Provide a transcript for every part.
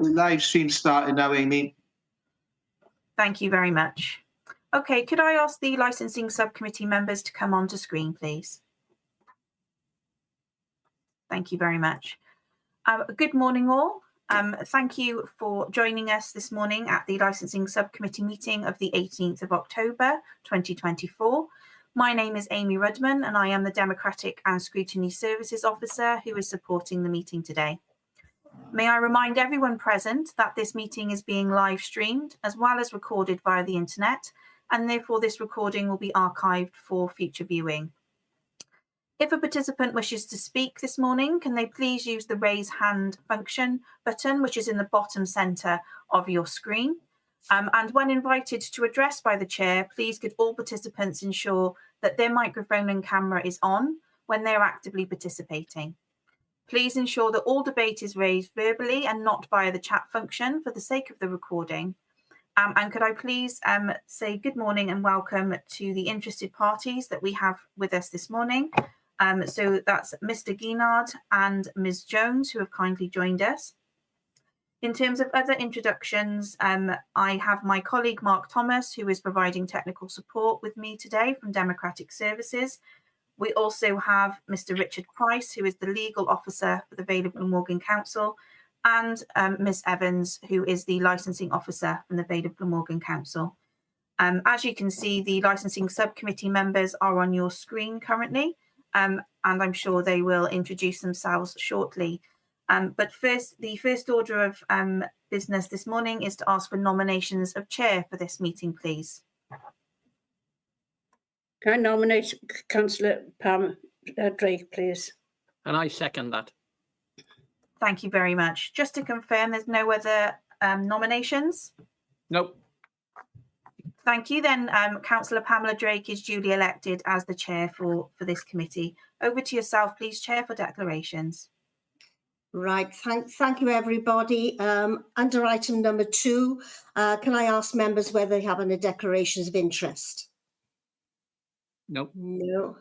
The live stream started now, Amy. Thank you very much. Okay, could I ask the licensing subcommittee members to come onto screen, please? Thank you very much. Good morning, all. Thank you for joining us this morning at the licensing subcommittee meeting of the 18th of October 2024. My name is Amy Rudman, and I am the Democratic and Scrutiny Services Officer who is supporting the meeting today. May I remind everyone present that this meeting is being live streamed as well as recorded via the internet, and therefore this recording will be archived for future viewing. If a participant wishes to speak this morning, can they please use the raise hand function button, which is in the bottom centre of your screen. And when invited to address by the chair, please could all participants ensure that their microphone and camera is on when they're actively participating. Please ensure that all debate is raised verbally and not via the chat function for the sake of the recording. And could I please say good morning and welcome to the interested parties that we have with us this morning. So that's Mr. Guinard and Ms. Jones, who have kindly joined us. In terms of other introductions, I have my colleague Mark Thomas, who is providing technical support with me today from Democratic Services. We also have Mr. Richard Price, who is the legal officer for the Vale of Glamorgan Council, and Ms. Evans, who is the licensing officer from the Vale of Glamorgan Council. As you can see, the licensing subcommittee members are on your screen currently, and I'm sure they will introduce themselves shortly. But first, the first order of business this morning is to ask for nominations of chair for this meeting, please. Can I nominate Councillor Pam Drake, please? And I second that. Thank you very much. Just to confirm, there's no other nominations? Nope. Thank you. Then Councillor Pamela Drake is duly elected as the chair for this committee. Over to yourself, please, Chair, for declarations. Right, thank you, everybody. Under item number 2, can I ask members whether they have any declarations of interest? Nope. No.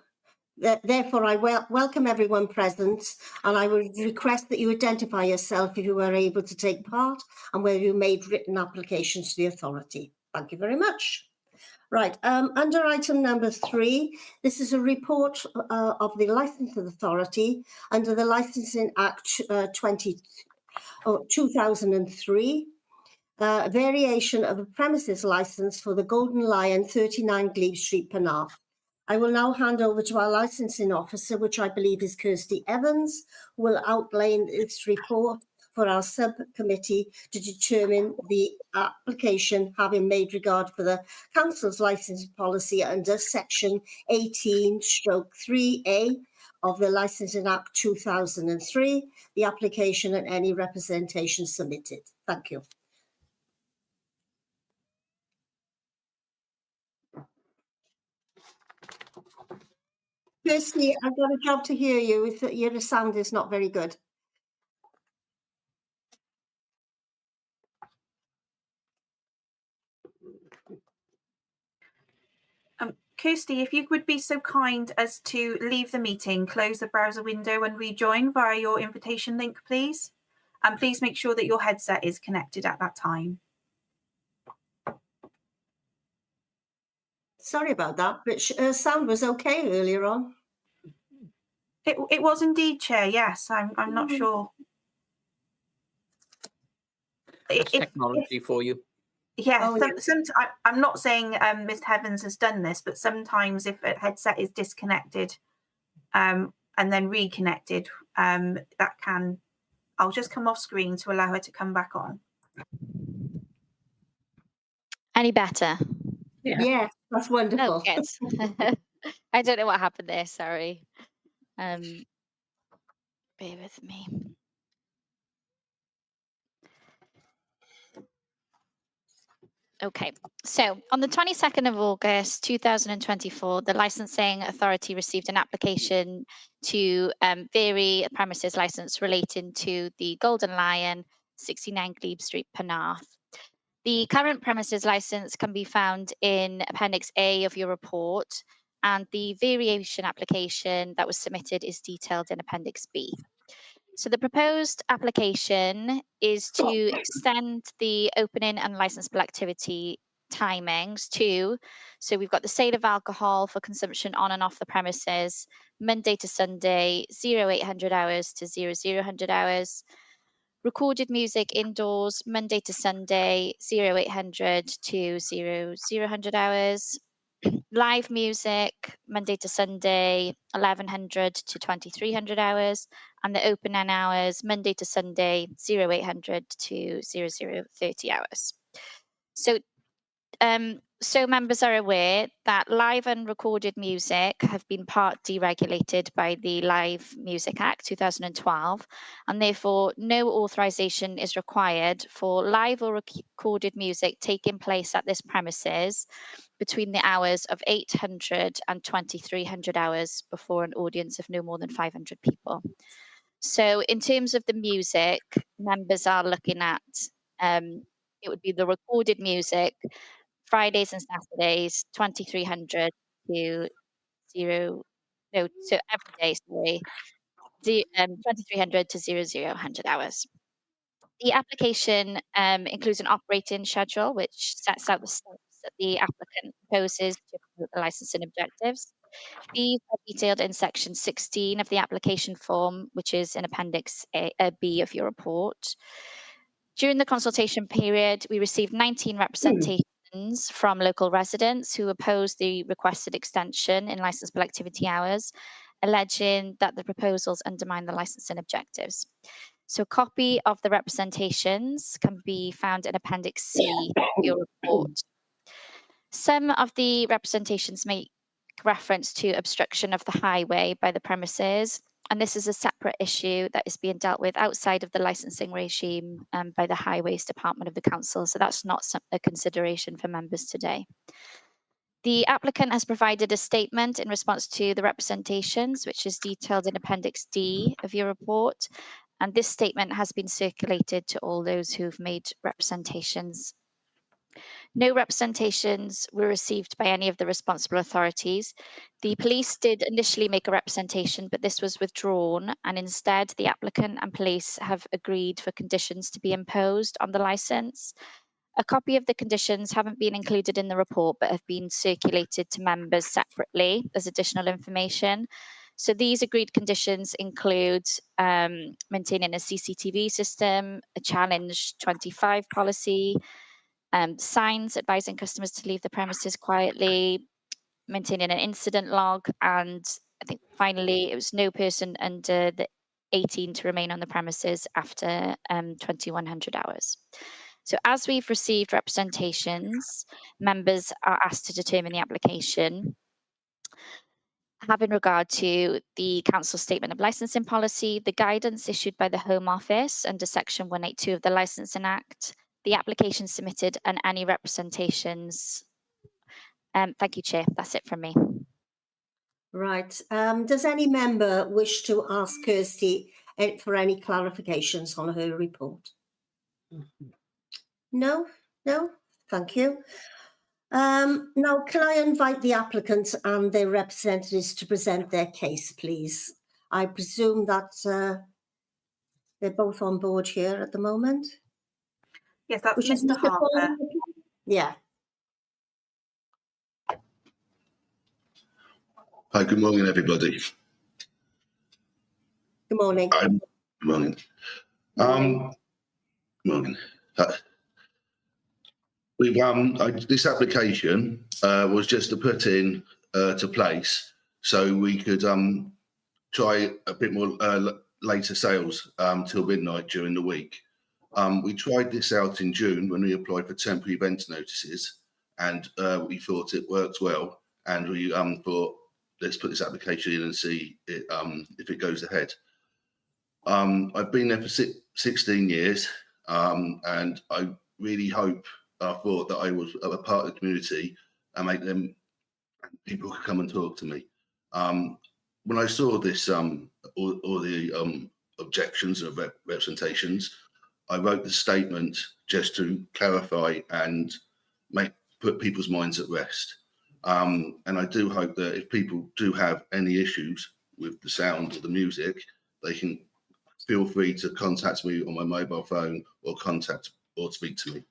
Therefore, I welcome everyone present, and I would request that you identify yourself if you were able to take part and whether you made written applications to the authority. Thank you very much. Right, under item number 3, this is a report of the Licensing Authority under the Licensing Act 2003, variation of a premises licence for the Golden Lion, 39 Glebe Street, Penarth. I will now hand over to our licensing officer, which I believe is Kirsty Evans, who will outline this report for our subcommittee to determine the application having made regard for the Council's licensing policy under section 18/3A of the Licensing Act 2003, the application and any representation submitted. Thank you. Kirsty, I've got a job to hear you. Your sound is not very good. Kirsty, if you would be so kind as to leave the meeting, close the browser window and rejoin via your invitation link, please. And please make sure that your headset is connected at that time. Sorry about that, but sound was okay earlier on. It was indeed, Chair, yes. I'm not sure. That's technology for you. Yeah, I'm not saying Ms. Evans has done this, but sometimes if a headset is disconnected and then reconnected, that can, I'll just come off screen to allow her to come back on. Any better? Yeah, that's wonderful. Oh, good. I don't know what happened there, sorry. Bear with me. Okay, so on the 22nd of August 2024, the Licensing Authority received an application to vary a premises licence relating to the Golden Lion, 69 Glebe Street, Penarth. The current premises licence can be found in Appendix A of your report, and the variation application that was submitted is detailed in Appendix B. So the proposed application is to extend the opening and licensable activity timings to, so we've got the sale of alcohol for consumption on and off the premises, Monday to Sunday, 0800 hours to 0000 hours. Recorded music indoors, Monday to Sunday, 0800 to 0000 hours. Live music, Monday to Sunday, 1100 to 2300 hours. And the open end hours, Monday to Sunday, 0800 to 0030 hours. So members are aware that live and recorded music have been part deregulated by the Live Music Act 2012, and therefore no authorisation is required for live or recorded music taking place at this premises between the hours of 800 and 2300 hours before an audience of no more than 500 people. So in terms of the music, members are looking at, it would be the recorded music, Fridays and Saturdays, 2300 to so every day, sorry, 2300 to 0000 hours. The application includes an operating schedule, which sets out the steps that the applicant proposes to promote the licensing objectives. These are detailed in section 16 of the application form, which is in Appendix B of your report. During the consultation period, we received 19 representations from local residents who opposed the requested extension in licensable activity hours, alleging that the proposals undermine the licensing objectives. So a copy of the representations can be found in Appendix C of your report. Some of the representations make reference to obstruction of the highway by the premises, and this is a separate issue that is being dealt with outside of the licensing regime by the Highways Department of the Council, so that's not a consideration for members today. The applicant has provided a statement in response to the representations, which is detailed in Appendix D of your report, and this statement has been circulated to all those who've made representations. No representations were received by any of the responsible authorities. The police did initially make a representation, but this was withdrawn, and instead the applicant and police have agreed for conditions to be imposed on the licence. A copy of the conditions haven't been included in the report, but have been circulated to members separately as additional information. So these agreed conditions include maintaining a CCTV system, a challenge 25 policy, signs advising customers to leave the premises quietly, maintaining an incident log, and I think finally it was no person under the 18 to remain on the premises after 2100 hours. So as we've received representations, members are asked to determine the application having regard to the Council Statement of Licensing Policy, the guidance issued by the Home Office under Section 182 of the Licensing Act, the application submitted, and any representations. Thank you, Chair. That's it from me. Right. Does any member wish to ask Kirsty for any clarifications on her report? No? No? Thank you. Now, can I invite the applicant and their representatives to present their case, please? I presume that they're both on board here at the moment. Yes, that's Which is Mr. Harper. Paul? Yeah. Hi, good morning, everybody. Good morning. Good morning. Good morning. This application was just to put in to place so we could try a bit more later sales till midnight during the week. We tried this out in June when we applied for temporary event notices, and we thought it worked well, and we thought, let's put this application in and see it, if it goes ahead. I've been there for 16 years, and I really thought that I was a part of the community and make them, people could come and talk to me. When I saw this, all the objections and representations, I wrote the statement just to clarify and put people's minds at rest. And I do hope that if people do have any issues with the sound or the music, they can feel free to contact me on my mobile phone or speak to me.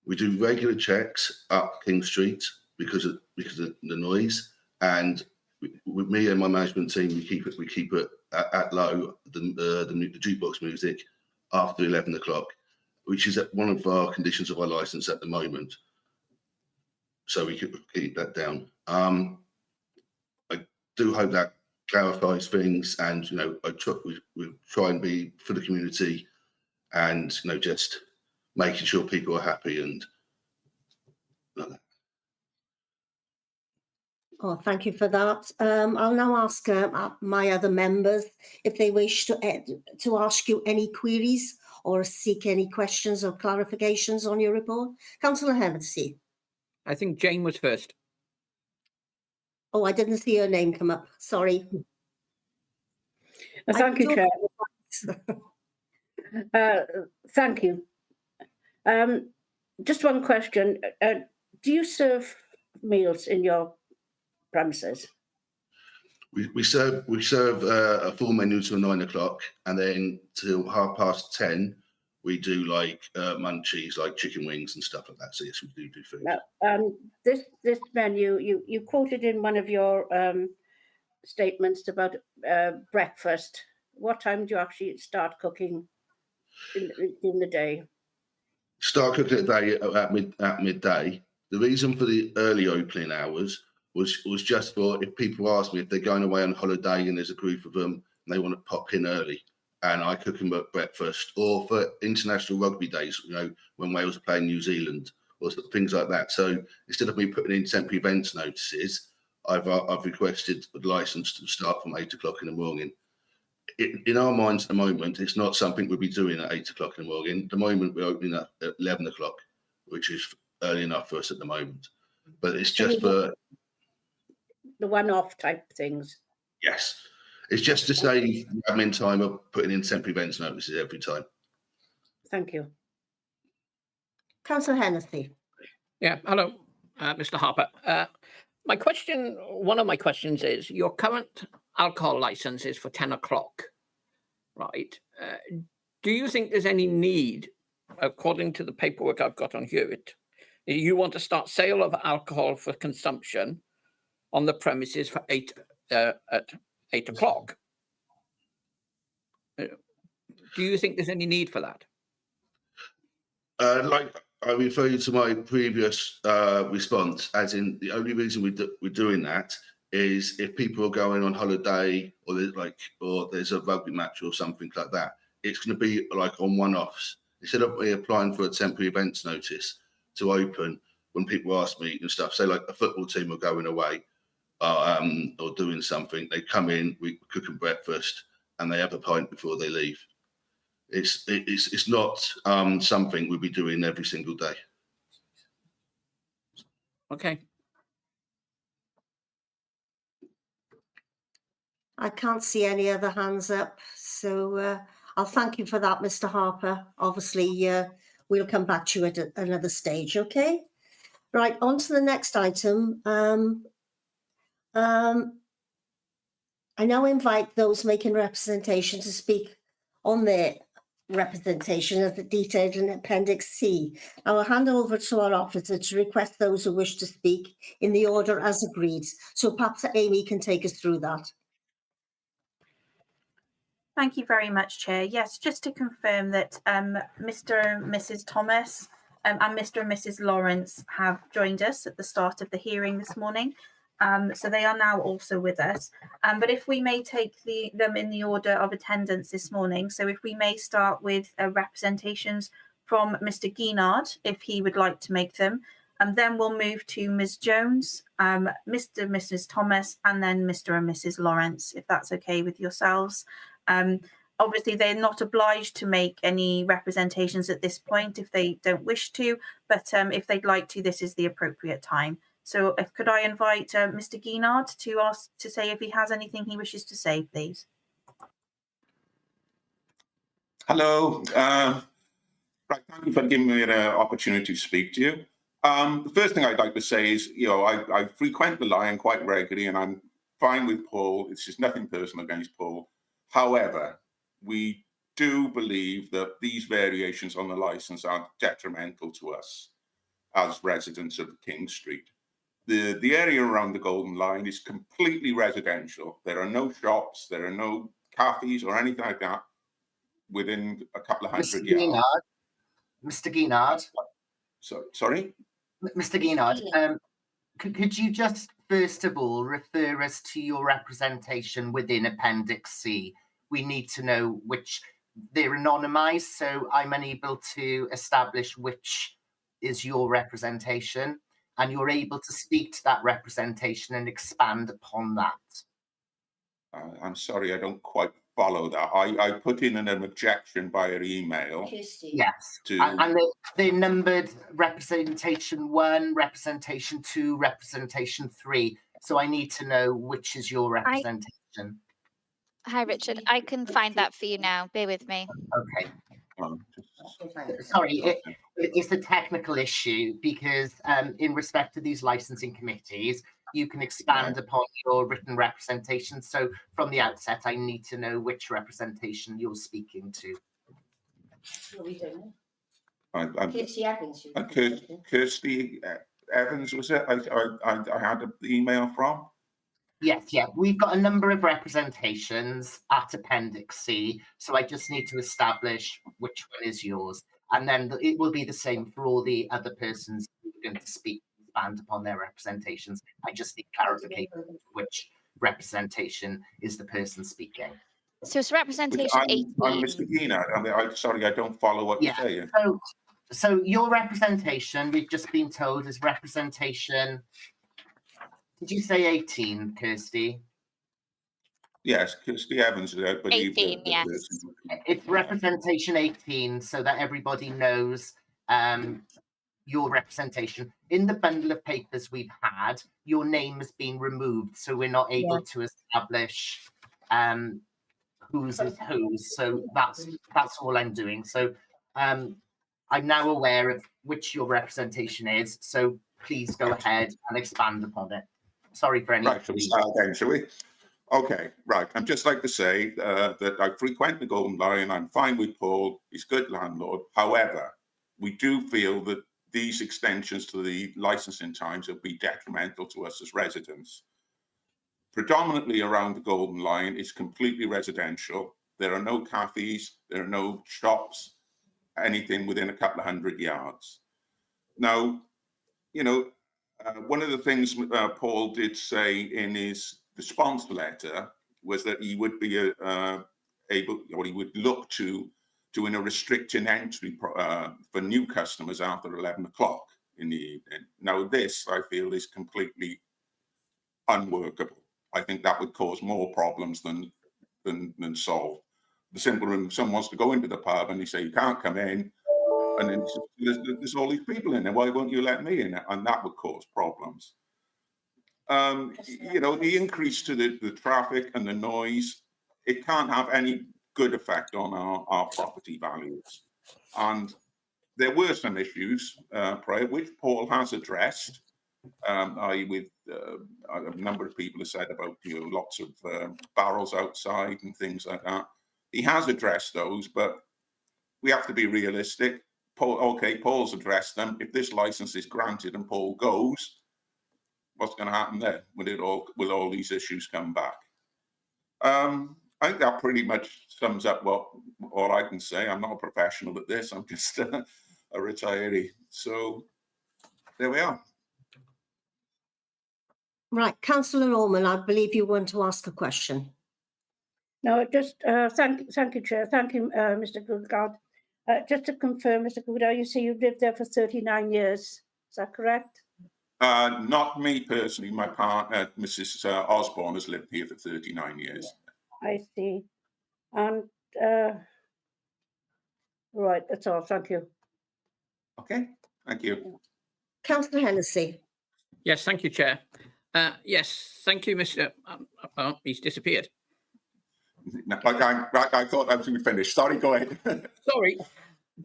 We do regular checks up King Street because of the noise, and with me and my management team, we keep it at low, the jukebox music after 11 o'clock, which is one of our conditions of our license at the moment. So we could keep that down. I do hope that clarifies things, and we try and be for the community, and just making sure people are happy and like that. Oh, thank you for that. I'll now ask my other members if they wish to ask you any queries or seek any questions or clarifications on your report. Councillor Hennessy. I think Jane was first. Oh, I didn't see her name come up. Sorry. Thank you, Chair. Thank you. Just one question. Do you serve meals in your premises? We serve a full menu till 9 o'clock, and then till 10:30 we do like munchies, like chicken wings and stuff like that. So yes, we do food. Now, this menu, you quoted in one of your statements about breakfast. What time do you actually start cooking in the day? Start cooking at midday. The reason for the early opening hours was just for if people ask me if they're going away on holiday and there's a group of them and they want to pop in early, and I cook them at breakfast, or for international rugby days, when Wales are playing New Zealand or things like that. So instead of me putting in temporary events notices, I've requested the license to start from 8 o'clock in the morning. In our minds at the moment, it's not something we'll be doing at 8 o'clock in the morning. At the moment, we're opening up at 11 o'clock, which is early enough for us at the moment. But it's just for the one-off type things. Yes, it's just to save admin time of putting in temporary events notices every time. Thank you. Councillor Hennessy. Yeah, hello, Mr. Harper. One of my questions is, your current alcohol license is for 10 o'clock, right? Do you think there's any need, according to the paperwork I've got on here, you want to start sale of alcohol for consumption on the premises for at 8 o'clock? Do you think there's any need for that? Like I refer you to my previous response, as in the only reason we're doing that is if people are going on holiday, or there's a rugby match or something like that. It's going to be like on one-offs. Instead of me applying for a temporary events notice to open when people ask me and stuff, say like a football team are going away or doing something, they come in, we cook them breakfast, and they have a pint before they leave. It's not something we'll be doing every single day. Okay. I can't see any other hands up, so I'll thank you for that, Mr. Harper. Obviously, we'll come back to you at another stage, okay? Right, on to the next item. I now invite those making representation to speak on their representation as detailed in Appendix C. I will hand over to our officer to request those who wish to speak in the order as agreed. So perhaps Amy can take us through that. Thank you very much, Chair. Yes, just to confirm that Mr. and Mrs. Thomas and Mr. and Mrs. Lawrence have joined us at the start of the hearing this morning. So they are now also with us. But if we may take them in the order of attendance this morning. So if we may start with representations from Mr. Guinard, if he would like to make them. And then we'll move to Ms. Jones, Mr. and Mrs. Thomas, and then Mr. and Mrs. Lawrence, if that's okay with yourselves. Obviously, they're not obliged to make any representations at this point if they don't wish to, but if they'd like to, this is the appropriate time. So could I invite Mr. Guinard to say if he has anything he wishes to say, please? Hello. Right, thank you for giving me an opportunity to speak to you. The first thing I'd like to say is, I frequent the Lion quite regularly, and I'm fine with Paul. It's just nothing personal against Paul. However, we do believe that these variations on the license are detrimental to us as residents of King Street. The area around the Golden Line is completely residential. There are no shops, there are no cafes or anything like that within a couple of hundred yards. Mr. Guinard, So, sorry? Mr. Guinard, could you just first of all refer us to your representation within Appendix C? We need to know which, they're anonymised, so I'm unable to establish which is your representation, and you're able to speak to that representation and expand upon that. I'm sorry, I don't quite follow that. I put in an objection via email. Yes, and they're numbered representation 1, representation 2, representation 3. So I need to know which is your representation. Hi, Richard. I can find that for you now. Bear with me. Okay. Sorry, it's a technical issue because in respect to these licensing committees, you can expand upon your written representation. So from the outset, I need to know which representation you're speaking to. Kirsty Evans. Kirsty Evans, was it? I had an email from. Yes, yeah. We've got a number of representations at Appendix C, so I just need to establish which one is yours. And then it will be the same for all the other persons who are going to speak, expand upon their representations. I just need clarification which representation is the person speaking. So it's representation 18. I'm Mr. Gina. I'm sorry, I don't follow what you're saying. So your representation, we've just been told, is representation. Did you say 18, Kirsty? Yes, Kirsty Evans, I believe. 18, yes. It's representation 18, so that everybody knows your representation. In the bundle of papers we've had, your name has been removed, so we're not able to establish whose is whose. So that's all I'm doing. So I'm now aware of which your representation is. So please go ahead and expand upon it. Sorry for any. Right, shall we start again, shall we? Okay, right. I'd just like to say that I frequent the Golden Lion. I'm fine with Paul. He's a good landlord. However, we do feel that these extensions to the licensing times will be detrimental to us as residents. Predominantly around the Golden Lion, it's completely residential. There are no cafes, there are no shops, anything within a couple of hundred yards. Now, you know, one of the things Paul did say in his response letter was that he would be able, or he would look to doing a restricting entry for new customers after 11 o'clock in the evening. Now, this I feel is completely unworkable. I think that would cause more problems than solve. The simple room, someone wants to go into the pub and they say you can't come in, and then there's all these people in there. Why won't you let me in? And that would cause problems. You know, the increase to the traffic and the noise, it can't have any good effect on our property values. And there were some issues prior, which Paul has addressed. With a number of people have said about, you know, lots of barrels outside and things like that. He has addressed those, but we have to be realistic. Paul's addressed them. If this license is granted and Paul goes, what's going to happen there? Will all these issues come back? I think that pretty much sums up all I can say. I'm not a professional at this. I'm just a retiree. So there we are. Right, Councillor Orman, I believe you want to ask a question. No, just thank you, Chair. Thank you, Mr. Goodgard. Just to confirm, Mr. Goodgard, you say you've lived there for 39 years. Is that correct? Not me personally. My partner, Mrs. Osborne, has lived here for 39 years. I see. And right, that's all. Thank you. Okay, thank you. Councillor Hennessy. Yes, thank you, Chair. Yes, thank you, Mr. He's disappeared. No, I thought I was going to finish. Sorry, go ahead. Sorry.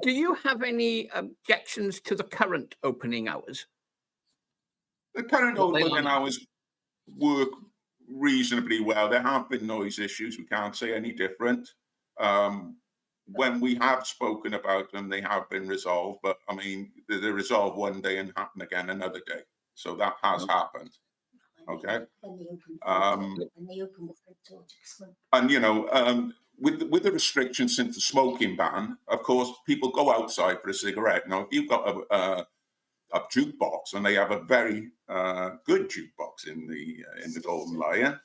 Do you have any objections to the current opening hours? The current opening hours work reasonably well. There have been noise issues. We can't say any different. when we have spoken about them, they have been resolved, but I mean, they're resolved one day and happen again another day. So that has happened. Okay. And you know, with the restrictions since the smoking ban, of course, people go outside for a cigarette. Now, if you've got a jukebox, and they have a very good jukebox in the Golden Lion,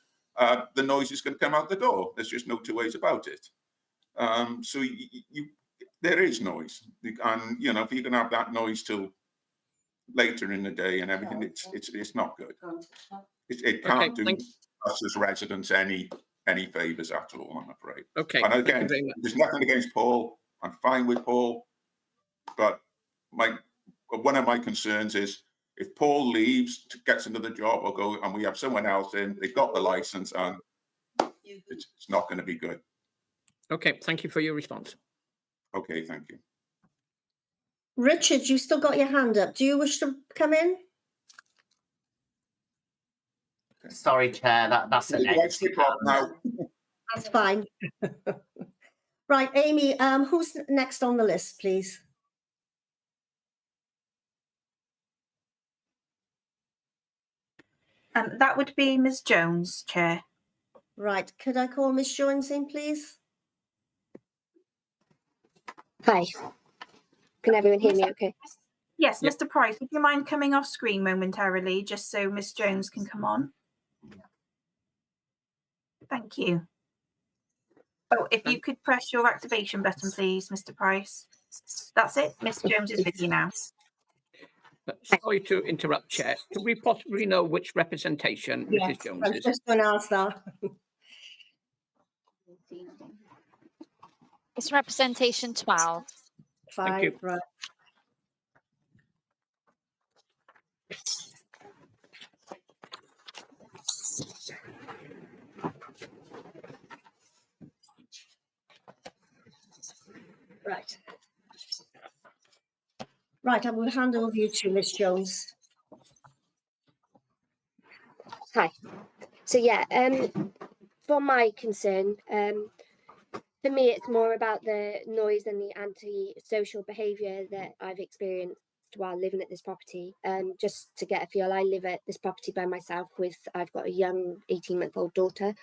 the noise is going to come out the door. There's just no two ways about it. So there is noise, and you know, if you can have that noise till later in the day and everything, it's not good. It can't do us as residents any favors at all, I'm afraid. Okay. And again, there's nothing against Paul. I'm fine with Paul, but one of my concerns is if Paul leaves, gets another job, or go, and we have someone else in, they've got the license, and it's not going to be good. Okay, thank you for your response. Okay, thank you. Richard, you still got your hand up. Do you wish to come in? Sorry, Chair, that's a negative. Now. That's fine. Right, Amy, who's next on the list, please? That would be Ms. Jones, Chair. Right, could I call Ms. Jones in, please? Hi. Can everyone hear me okay? Yes, Yep. Mr. Price, would you mind coming off screen momentarily just so Ms. Jones can come on? Thank you. Oh, if you could press your activation button, please, Mr. Price. That's it. Ms. Jones is with you now. Sorry to interrupt, Chair. Could we possibly know which representation Mrs. Jones I'm is? just going to ask that. It's representation 12. Thank you. Right. Right. Right, I will hand over you to Miss Jones. Hi. So yeah, for my concern, for me, it's more about the noise and the anti-social behaviour that I've experienced while living at this property. Just to get a feel, I live at this property by myself I've got a young 18-month-old daughter.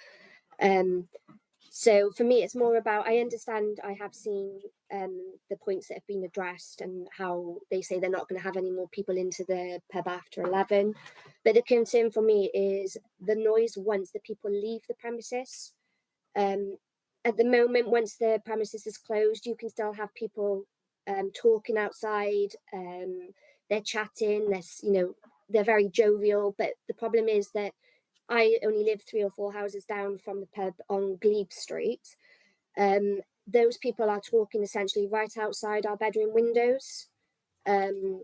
So for me, it's more about, I understand, I have seen the points that have been addressed and how they say they're not going to have any more people into the pub after 11. But the concern for me is the noise once the people leave the premises. At the moment, once the premises is closed, you can still have people talking outside. They're chatting. They're very jovial. But the problem is that I only live 3 or 4 houses down from the pub on Glebe Street. Those people are talking essentially right outside our bedroom windows. And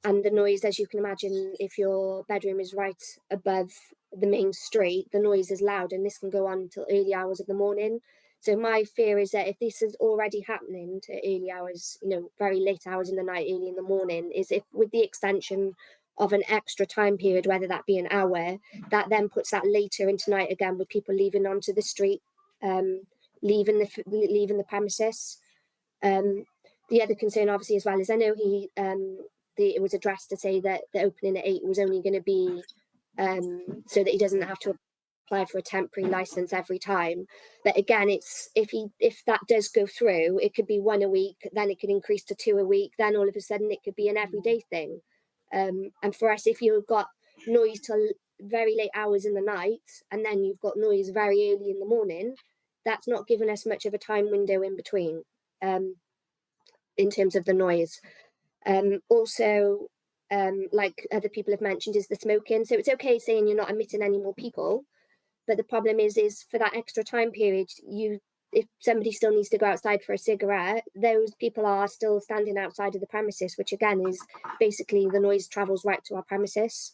the noise, as you can imagine, if your bedroom is right above the main street, the noise is loud, and this can go on until early hours of the morning. So my fear is that if this is already happening to early hours, very late hours in the night, early in the morning, is if with the extension of an extra time period, whether that be an hour, that then puts that later into night again with people leaving onto the street, leaving the premises. The other concern, obviously, as well, is I know it was addressed to say that the opening at 8 was only going to be so that he doesn't have to apply for a temporary license every time. But again, it's if that does go through, it could be 1 a week, then it could increase to 2 a week, then all of a sudden it could be an everyday thing. And for us, if you've got noise till very late hours in the night, and then you've got noise very early in the morning, that's not giving us much of a time window in between in terms of the noise. Also, like other people have mentioned, is the smoking. So it's okay saying you're not admitting any more people, but the problem is for that extra time period, if somebody still needs to go outside for a cigarette, those people are still standing outside of the premises, which again is basically the noise travels right to our premises.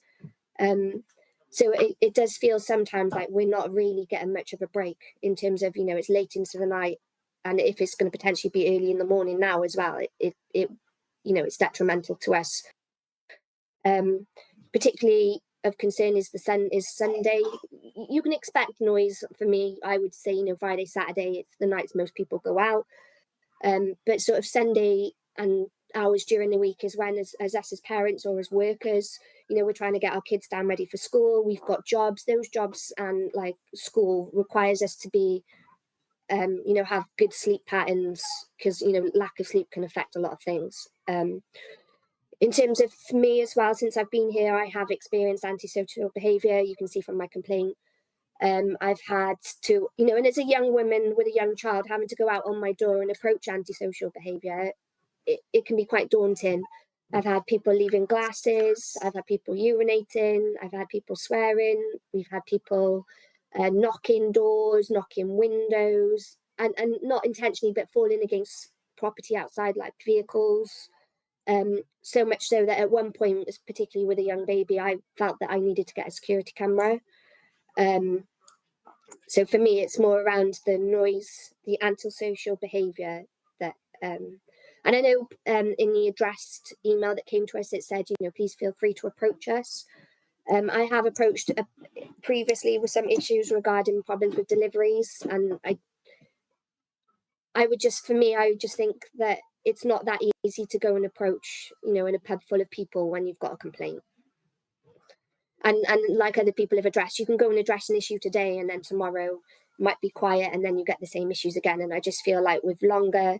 So it does feel sometimes like we're not really getting much of a break in terms of, it's late into the night, and if it's going to potentially be early in the morning now as well, it's detrimental to us. Particularly of concern is Sunday. You can expect noise. For me, I would say, Friday, Saturday, it's the nights most people go out. But sort of Sunday and hours during the week is when, as us as parents or as workers, we're trying to get our kids down ready for school. We've got jobs. Those jobs and like school requires us to be, have good sleep patterns, because lack of sleep can affect a lot of things. In terms of me as well, since I've been here, I have experienced antisocial behaviour. You can see from my complaint. I've had to, and as a young woman with a young child, having to go out on my door and approach antisocial behaviour, it can be quite daunting. I've had people leaving glasses. I've had people urinating. I've had people swearing. We've had people knocking doors, knocking windows, and not intentionally, but falling against property outside, like vehicles. So much so that at one point, particularly with a young baby, I felt that I needed to get a security camera. So for me, it's more around the noise, the antisocial behaviour that, and I know in the addressed email that came to us, it said, please feel free to approach us. I have approached previously with some issues regarding problems with deliveries, and I would just think that it's not that easy to go and approach, in a pub full of people when you've got a complaint. And like other people have addressed, you can go and address an issue today and then tomorrow might be quiet and then you get the same issues again. And I just feel like with longer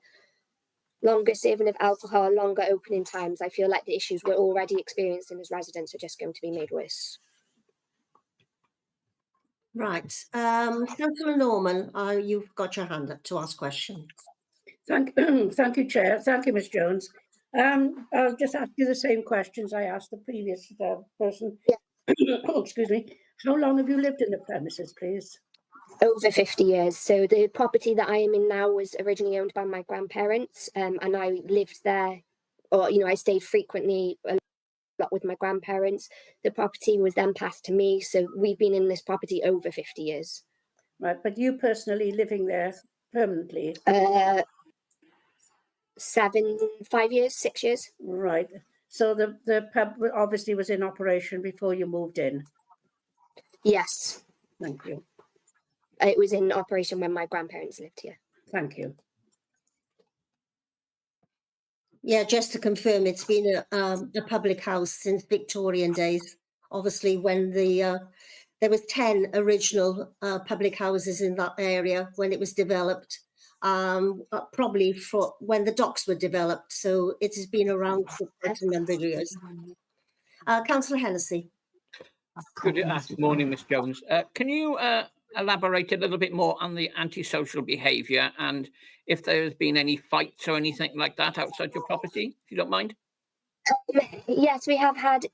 serving of alcohol, longer opening times, I feel like the issues we're already experiencing as residents are just going to be made worse. Right. Councillor Norman, you've got your hand up to ask questions. Thank you, Chair. Thank you, Ms Jones. I'll just ask you the same questions I asked the previous person. Yeah. Excuse me. How long have you lived in the premises, please? Over 50 years. So the property that I am in now was originally owned by my grandparents, and I lived there, or I stayed frequently a lot with my grandparents. The property was then passed to me, so we've been in this property over 50 years. Right, but you personally living there permanently? 5 years, 6 years. Right. So the pub obviously was in operation before you moved in? Yes. Thank you. It was in operation when my grandparents lived here. Thank you. Yeah, just to confirm, it's been a public house since Victorian days. Obviously, when there was 10 original public houses in that area when it was developed, probably for when the docks were developed. So it has been around for quite a number of years. Councillor Hennessy. Good morning, Ms Jones. Can you elaborate a little bit more on the antisocial behaviour and if there's been any fights or anything like that outside your property, if you don't mind? Yes, we have had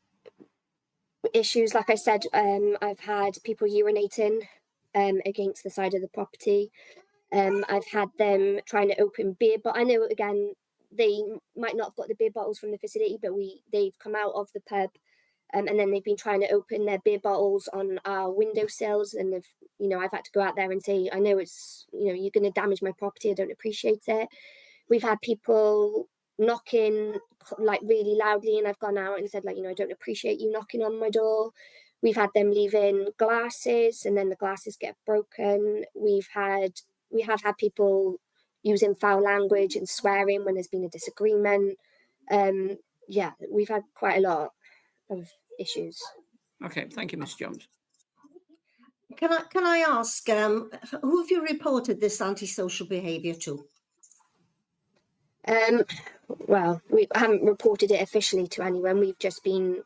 issues. Like I said, I've had people urinating against the side of the property. I've had them trying to open beer, but I know, again, they might not have got the beer bottles from the facility, but they've come out of the pub and then they've been trying to open their beer bottles on our windowsills, and I've had to go out there and say, I know it's, you're going to damage my property, I don't appreciate it. We've had people knocking like really loudly, and I've gone out and said, like, I don't appreciate you knocking on my door. We've had them leaving glasses and then the glasses get broken. We have had people using foul language and swearing when there's been a disagreement. Yeah, we've had quite a lot of issues. Okay, thank you, Ms Jones. Can I ask, who have you reported this antisocial behaviour to? Well, we haven't reported it officially to anyone. We've just been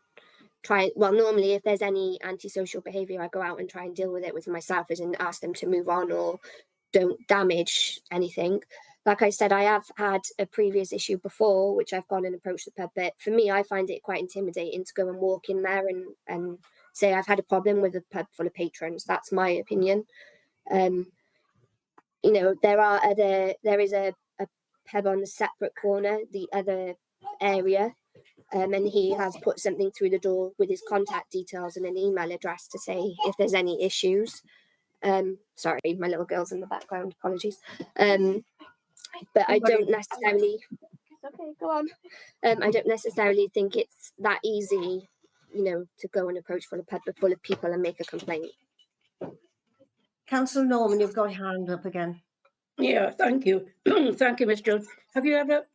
trying. Well, normally if there's any antisocial behaviour, I go out and try and deal with it with myself, as in ask them to move on or don't damage anything. Like I said, I have had a previous issue before, which I've gone and approached the pub. But for me, I find it quite intimidating to go and walk in there and say I've had a problem with a pub full of patrons. That's my opinion. There is a pub on the separate corner, the other area, and he has put something through the door with his contact details and an email address to say if there's any issues. Sorry, my little girl's in the background, apologies. But I don't necessarily, okay, go on. I don't necessarily think it's that easy you know, to go and approach full of people and make a complaint. Councillor Norman, you've got your hand up again. Yeah, thank you. Thank you, Ms Jones. Have you ever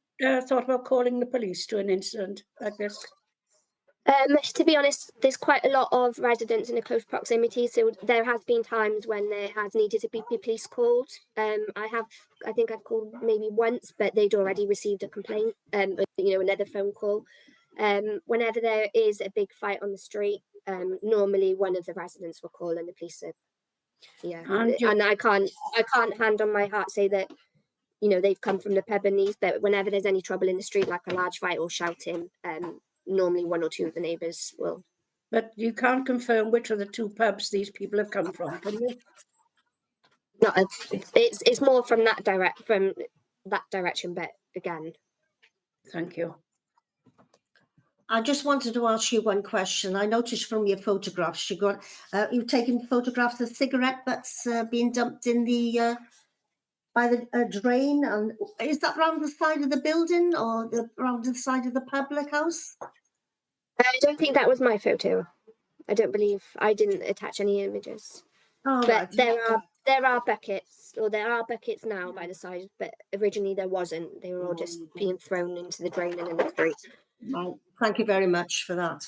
thought about calling the police to an incident like this? To be honest, there's quite a lot of residents in a close proximity, so there has been times when there has needed to be police called. I think I've called maybe once, but they'd already received a complaint, you know, another phone call. Whenever there is a big fight on the street, normally one of the residents will call and the police are, yeah. And I can't hand on my heart say that, you know, they've come from the pub and these, but whenever there's any trouble in the street, like a large fight or shouting, normally one or two of the neighbours will. But you can't confirm which of the two pubs these people have come from, can you? No, it's more from that direction, but again. Thank you. I just wanted to ask you one question. I noticed from your photographs you've taken photographs of cigarette butts being dumped in the by the drain, and is that round the side of the building or round the side of the public house? I don't think that was my photo. I don't believe I didn't attach any images. Oh, but right. there are buckets, or there are buckets now by the side, but originally there wasn't. They were all just being thrown into the drain and in the street. Right. Thank you very much for that.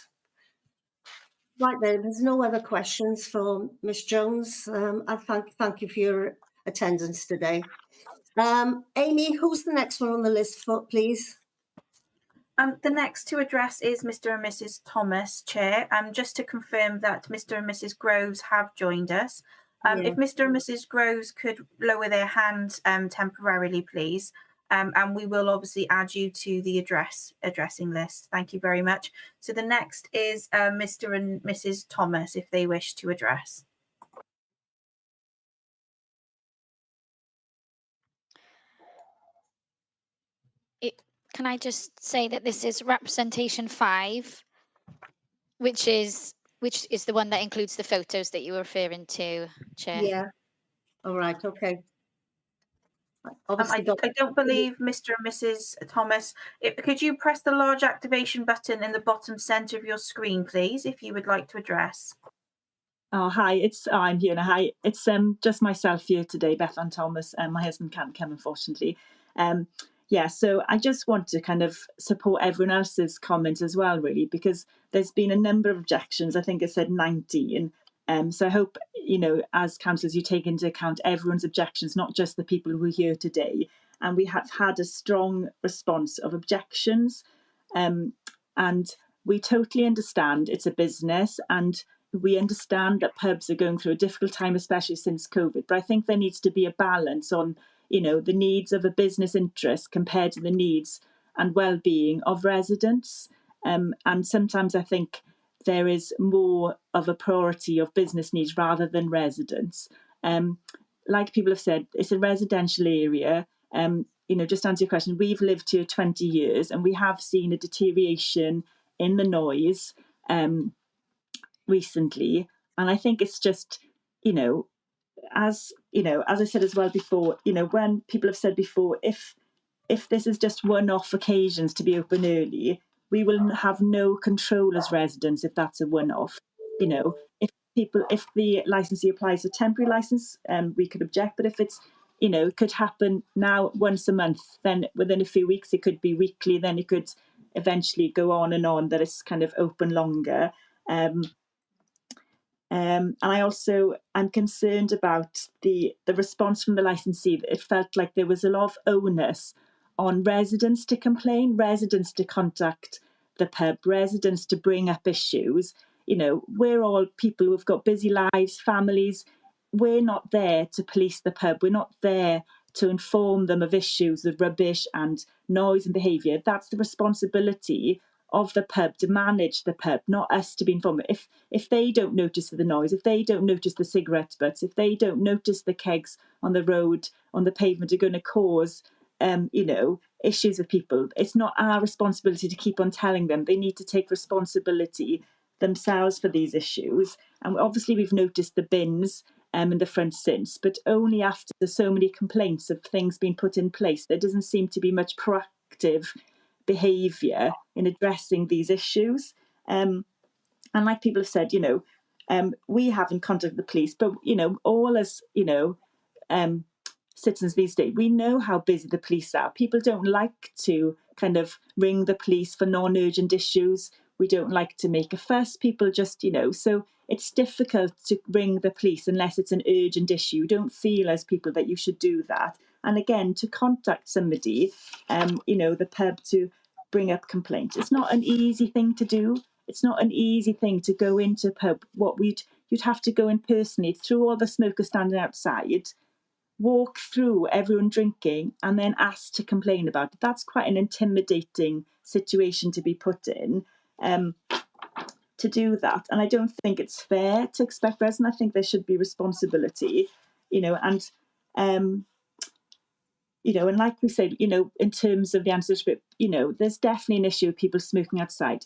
Right then, there's no other questions for Ms Jones. I thank you for your attendance today. Amy, who's the next one on the list for, please? The next to address is Mr and Mrs Thomas, Chair. Just to confirm that Mr and Mrs Groves have joined us. If Mr and Mrs Groves could lower their hand temporarily, please. And we will obviously add you to the addressing list. Thank you very much. So the next is Mr and Mrs Thomas, if they wish to address. Can I just say that this is representation 5, which is the one that includes the photos that you were referring to, Chair? Yeah. All right. Okay. I don't believe Mr and Mrs Thomas. Could you press the large activation button in the bottom centre of your screen, please, if you would like to address? Oh, hi, I'm here now. Hi, it's just myself here today, Beth Ann Thomas, and my husband can't come, unfortunately. Yeah, so I just want to kind of support everyone else's comments as well, really, because there's been a number of objections. I think I said 19. So I hope, you know, as councillors, you take into account everyone's objections, not just the people who are here today. And we have had a strong response of objections. And we totally understand it's a business, and we understand that pubs are going through a difficult time, especially since COVID. But I think there needs to be a balance on, you know, the needs of a business interest compared to the needs and well-being of residents. And sometimes I think there is more of a priority of business needs rather than residents. Like people have said, it's a residential area. You know, just to answer your question, we've lived here 20 years and we have seen a deterioration in the noise recently. And I think it's just, as I said as well before, when people have said before, if this is just one-off occasions to be open early, we will have no control as residents if that's a one-off. If the licensee applies a temporary license, we could object. But if it's, it could happen now once a month, then within a few weeks it could be weekly, then it could eventually go on and on that it's kind of open longer. And I'm concerned about the response from the licensee. It felt like there was a lot of onus on residents to complain, residents to contact the pub, residents to bring up issues. We're all people who've got busy lives, families. We're not there to police the pub. We're not there to inform them of issues of rubbish and noise and behaviour. That's the responsibility of the pub to manage the pub, not us to be informed. If they don't notice the noise, if they don't notice the cigarette butts, if they don't notice the kegs on the road, on the pavement are going to cause issues with people, it's not our responsibility to keep on telling them. They need to take responsibility themselves for these issues. And obviously we've noticed the bins in the front since, but only after so many complaints of things being put in place. There doesn't seem to be much proactive behaviour in addressing these issues. And like people have said, we haven't contacted the police, but, all as, citizens these days, we know how busy the police are. People don't like to kind of ring the police for non-urgent issues. We don't like to make a fuss. People just, so it's difficult to ring the police unless it's an urgent issue. You don't feel as people that you should do that. And again, to contact somebody, the pub to bring up complaints, it's not an easy thing to do. It's not an easy thing to go into a pub. You'd have to go in personally through all the smokers standing outside, walk through everyone drinking, and then ask to complain about it. That's quite an intimidating situation to be put in, to do that. And I don't think it's fair to expect residents. I think there should be responsibility, and and like we said, in terms of the answer script, there's definitely an issue of people smoking outside.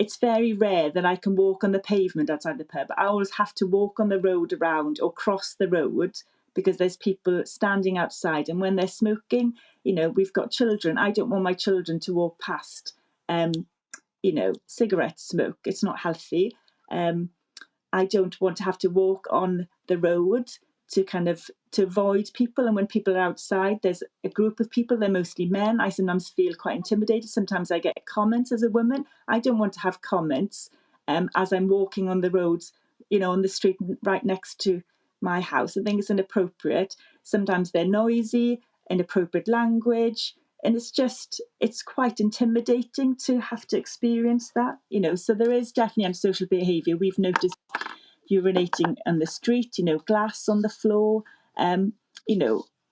It's very rare that I can walk on the pavement outside the pub. I always have to walk on the road around or cross the road because there's people standing outside. And when they're smoking, we've got children. I don't want my children to walk past, cigarette smoke. It's not healthy. I don't want to have to walk on the road to avoid people. And when people are outside, there's a group of people, they're mostly men. I sometimes feel quite intimidated. Sometimes I get comments as a woman. I don't want to have comments as I'm walking on the roads, on the street right next to my house. I think it's inappropriate. Sometimes they're noisy, inappropriate language. And it's quite intimidating to have to experience that, So there is definitely antisocial behaviour. We've noticed urinating on the street, glass on the floor.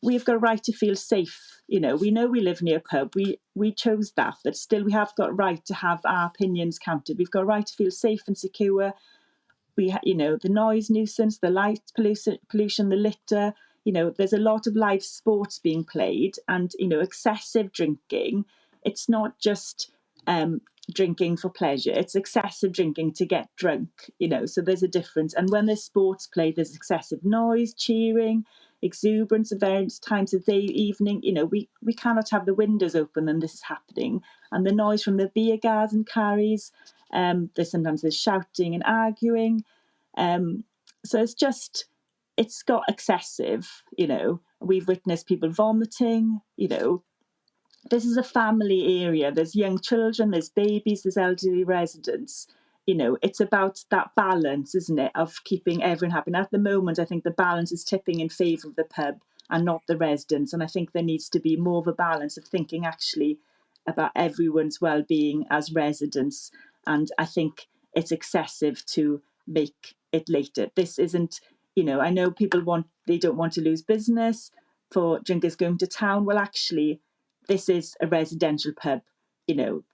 We've got a right to feel safe. We know we live near a pub. We chose that, but still we have got a right to have our opinions counted. We've got a right to feel safe and secure. The noise nuisance, the light pollution, the litter. There's a lot of live sports being played, and excessive drinking. It's not just drinking for pleasure, it's excessive drinking to get drunk, so there's a difference. And when there's sports played, there's excessive noise, cheering, exuberance at various times of day, evening. We cannot have the windows open and this is happening. And the noise from the beer garden carries. There's shouting and arguing. So it's got excessive. We've witnessed people vomiting. This is a family area. There's young children, there's babies, there's elderly residents. It's about that balance, isn't it, of keeping everyone happy. And at the moment, I think the balance is tipping in favour of the pub and not the residents. And I think there needs to be more of a balance of thinking actually about everyone's well-being as residents. And I think it's excessive to make it later. This isn't, I know people they don't want to lose business for drinkers going to town. Well, actually, this is a residential pub.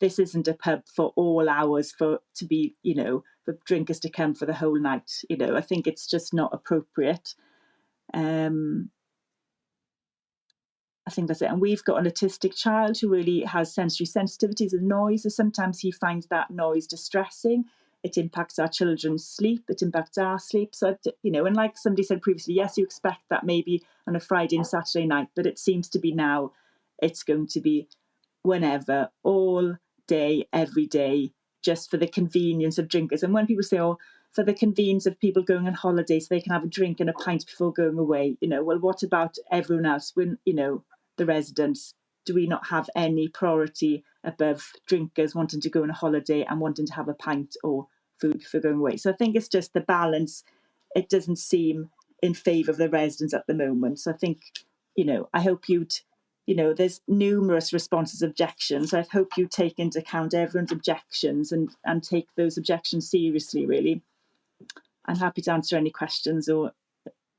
This isn't a pub for all hours for drinkers to come for the whole night. I think it's just not appropriate. I think that's it. And we've got an autistic child who really has sensory sensitivities of noise. And sometimes he finds that noise distressing. It impacts our children's sleep. It impacts our sleep. So, and like somebody said previously, yes, you expect that maybe on a Friday and Saturday night, but it seems to be now it's going to be whenever, all day, every day, just for the convenience of drinkers. And when people say, for the convenience of people going on holiday so they can have a drink and a pint before going away, well, what about everyone else? When, the residents, do we not have any priority above drinkers wanting to go on a holiday and wanting to have a pint or food before going away? So I think it's just the balance. It doesn't seem in favour of the residents at the moment. So I think, I hope there's numerous responses, objections. I hope you take into account everyone's objections and take those objections seriously, really. I'm happy to answer any questions or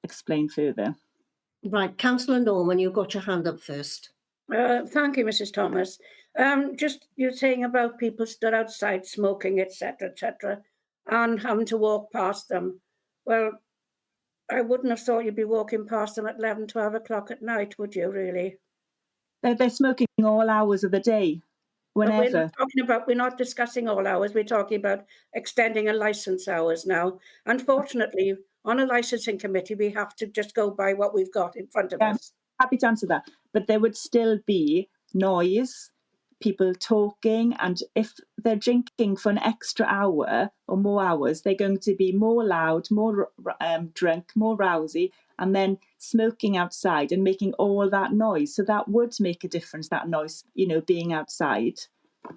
explain further. Right, Councillor Norman, you've got your hand up first. Thank you, Mrs. Thomas. Just you're saying about people stood outside smoking, etc., and having to walk past them. Well, I wouldn't have thought you'd be walking past them at 11, 12 o'clock at night, would you, really? They're smoking all hours of the day, whenever. We're not discussing all hours. We're talking about extending a licence hours now. Unfortunately, on a licensing committee, we have to just go by what we've got in front of us. Happy to answer that. But there would still be noise, people talking, and if they're drinking for an extra hour or more hours, they're going to be more loud, more drunk, more rousy, and then smoking outside and making all that noise. So that would make a difference, that noise, being outside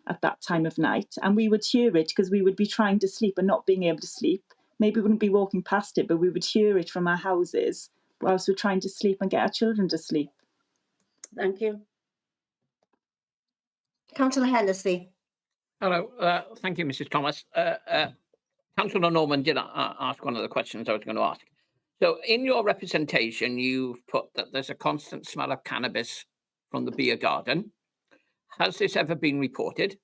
at that time of night. And we would hear it because we would be trying to sleep and not being able to sleep. Maybe we wouldn't be walking past it, but we would hear it from our houses whilst we're trying to sleep and get our children to sleep. Thank you. Councillor Hennessy. Hello. Thank you, Mrs. Thomas. Councillor Norman did ask one of the questions I was going to ask. So in your representation, you've put that there's a constant smell of cannabis from the beer garden. Has this ever been reported?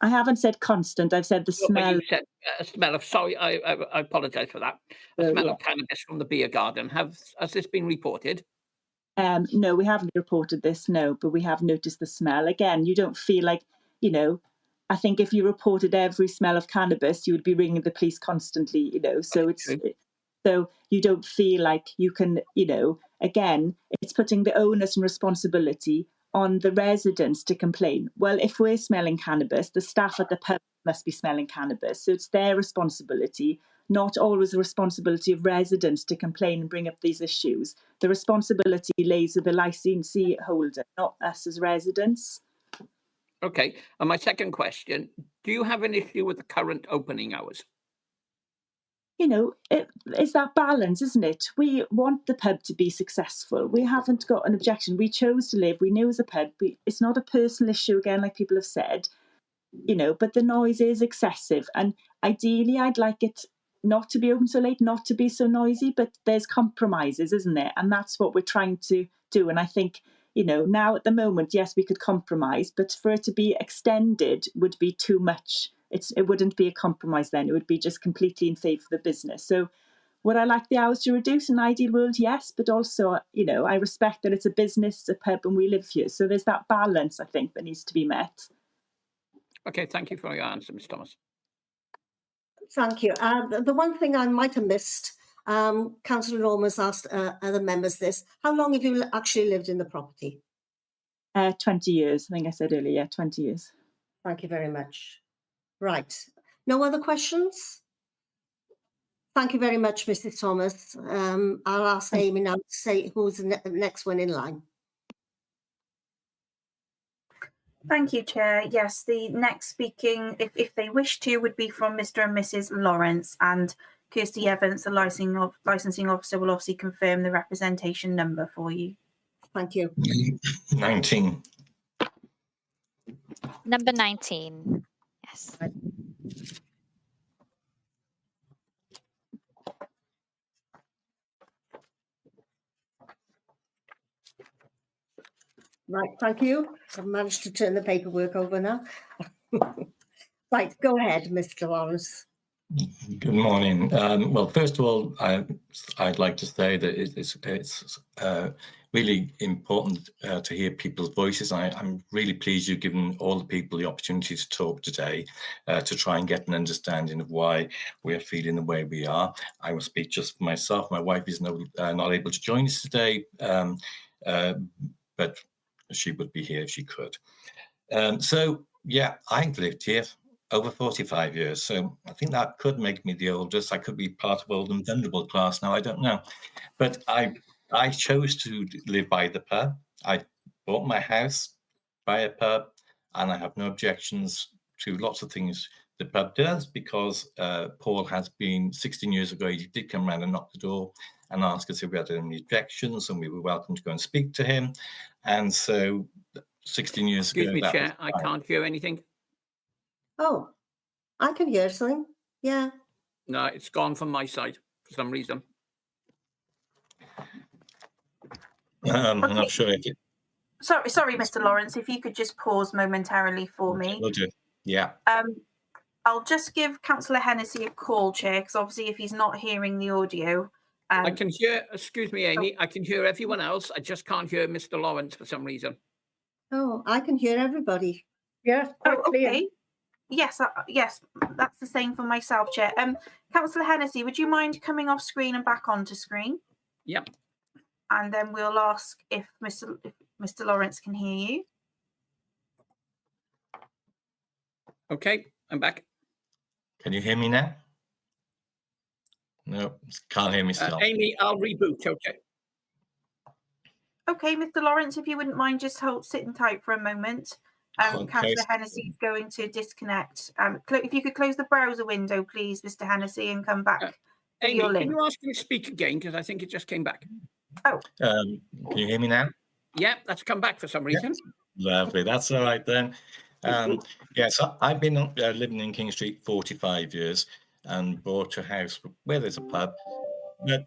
I haven't said constant. I've said the smell. You said a smell of, sorry, I apologise for that. A smell of cannabis from the beer garden. Has this been reported? No, we haven't reported this, no, but we have noticed the smell. Again, you don't feel like, I think if you reported every smell of cannabis, you would be ringing the police constantly, so so you don't feel like you can, again, it's putting the onus and responsibility on the residents to complain. Well, if we're smelling cannabis, the staff at the pub must be smelling cannabis. So it's their responsibility, not always the responsibility of residents to complain and bring up these issues. The responsibility lays with the licensee holder, not us as residents. Okay. And my second question, do you have an issue with the current opening hours? It's that balance, isn't it? We want the pub to be successful. We haven't got an objection. We chose to live. We knew it was a pub. It's not a personal issue, again, like people have said, but the noise is excessive. And ideally, I'd like it not to be open so late, not to be so noisy, but there's compromises, isn't there? And that's what we're trying to do. And I think, now at the moment, yes, we could compromise, but for it to be extended would be too much. It wouldn't be a compromise then. It would be just completely in favour of the business. So would I like the hours to reduce? In an ideal world, yes, but also, I respect that it's a business, it's a pub, and we live here. So there's that balance, I think, that needs to be met. Okay, thank you for your answer, Ms. Thomas. Thank you. The one thing I might have missed, Councillor Norman's asked other members this. How long have you actually lived in the property? 20 years. I think I said earlier, 20 years. Thank you very much. Right. No other questions? Thank you very much, Mrs. Thomas. I'll ask Amy now to say who's the next one in line. Thank you, Chair. Yes, the next speaking, if they wish to, would be from Mr. and Mrs. Lawrence, and Kirsty Evans, the licensing officer, will obviously confirm the representation number for you. Thank you. 19. Number 19. Yes. Right, thank you. I've managed to turn the paperwork over now. Right, go ahead, Mr. Lawrence. Good morning. Well, first of all, I'd like to say that it's really important to hear people's voices. I'm really pleased you've given all the people the opportunity to talk today to try and get an understanding of why we're feeling the way we are. I will speak just for myself. My wife is not able to join us today, but she would be here if she could. So, yeah, I've lived here over 45 years. So I think that could make me the oldest. I could be part of old and vulnerable class now, I don't know. But I chose to live by the pub. I bought my house by a pub, and I have no objections to lots of things the pub does, because Paul has been 16 years ago, he did come around and knock the door and ask us if we had any objections, and we were welcome to go and speak to him. And so 16 years ago... Excuse me, Chair, I can't hear anything. Oh, I can hear something. Yeah. No, it's gone from my side for some reason. I'm not sure if it... Sorry, Mr. Lawrence, if you could just pause momentarily for me. Will do. Yeah. I'll just give Councillor Hennessy a call, Chair, because obviously if he's not hearing the audio... I can hear, excuse me, Amy, I can hear everyone else. I just can't hear Mr. Lawrence for some reason. Oh, I can hear everybody. Yes, quite clear. Okay. Yes, yes, that's the same for myself, Chair. Councillor Hennessy, would you mind coming off screen and back onto screen? Yep. And then we'll ask if Mr. Lawrence can hear you. Okay, I'm back. Can you hear me now? No, can't hear me still. Amy, I'll reboot. Okay. Okay, Mr. Lawrence, if you wouldn't mind just sitting tight for a moment. Okay. Councillor Hennessy is going to disconnect. If you could close the browser window, please, Mr. Hennessy, and come back. Amy, your can link. you ask him to speak again? Because I think it just came back. Oh. Can you hear me now? Yeah, that's come back for some reason. Yes. Lovely. That's all right then. Yes, I've been living in King Street 45 years and bought a house where there's a pub. But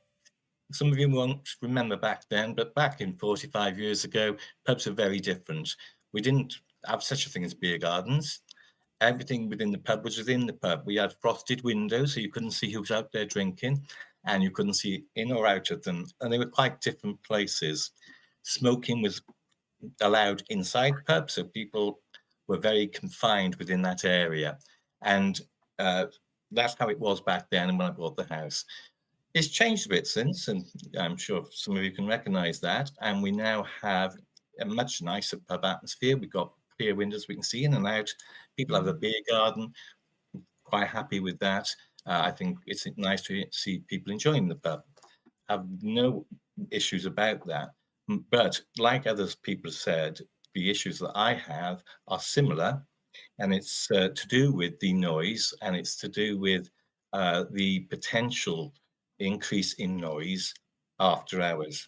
some of you won't remember back then, but back in 45 years ago, pubs were very different. We didn't have such a thing as beer gardens. Everything within the pub was within the pub. We had frosted windows, so you couldn't see who was out there drinking, and you couldn't see in or out of them. And they were quite different places. Smoking was allowed inside pubs, so people were very confined within that area. And that's how it was back then and when I bought the house. It's changed a bit since, and I'm sure some of you can recognise that. And we now have a much nicer pub atmosphere. We've got clear windows we can see in and out. People have a beer garden. Quite happy with that. I think it's nice to see people enjoying the pub. Have no issues about that. But like other people said, the issues that I have are similar, and it's to do with the noise, and it's to do with the potential increase in noise after hours.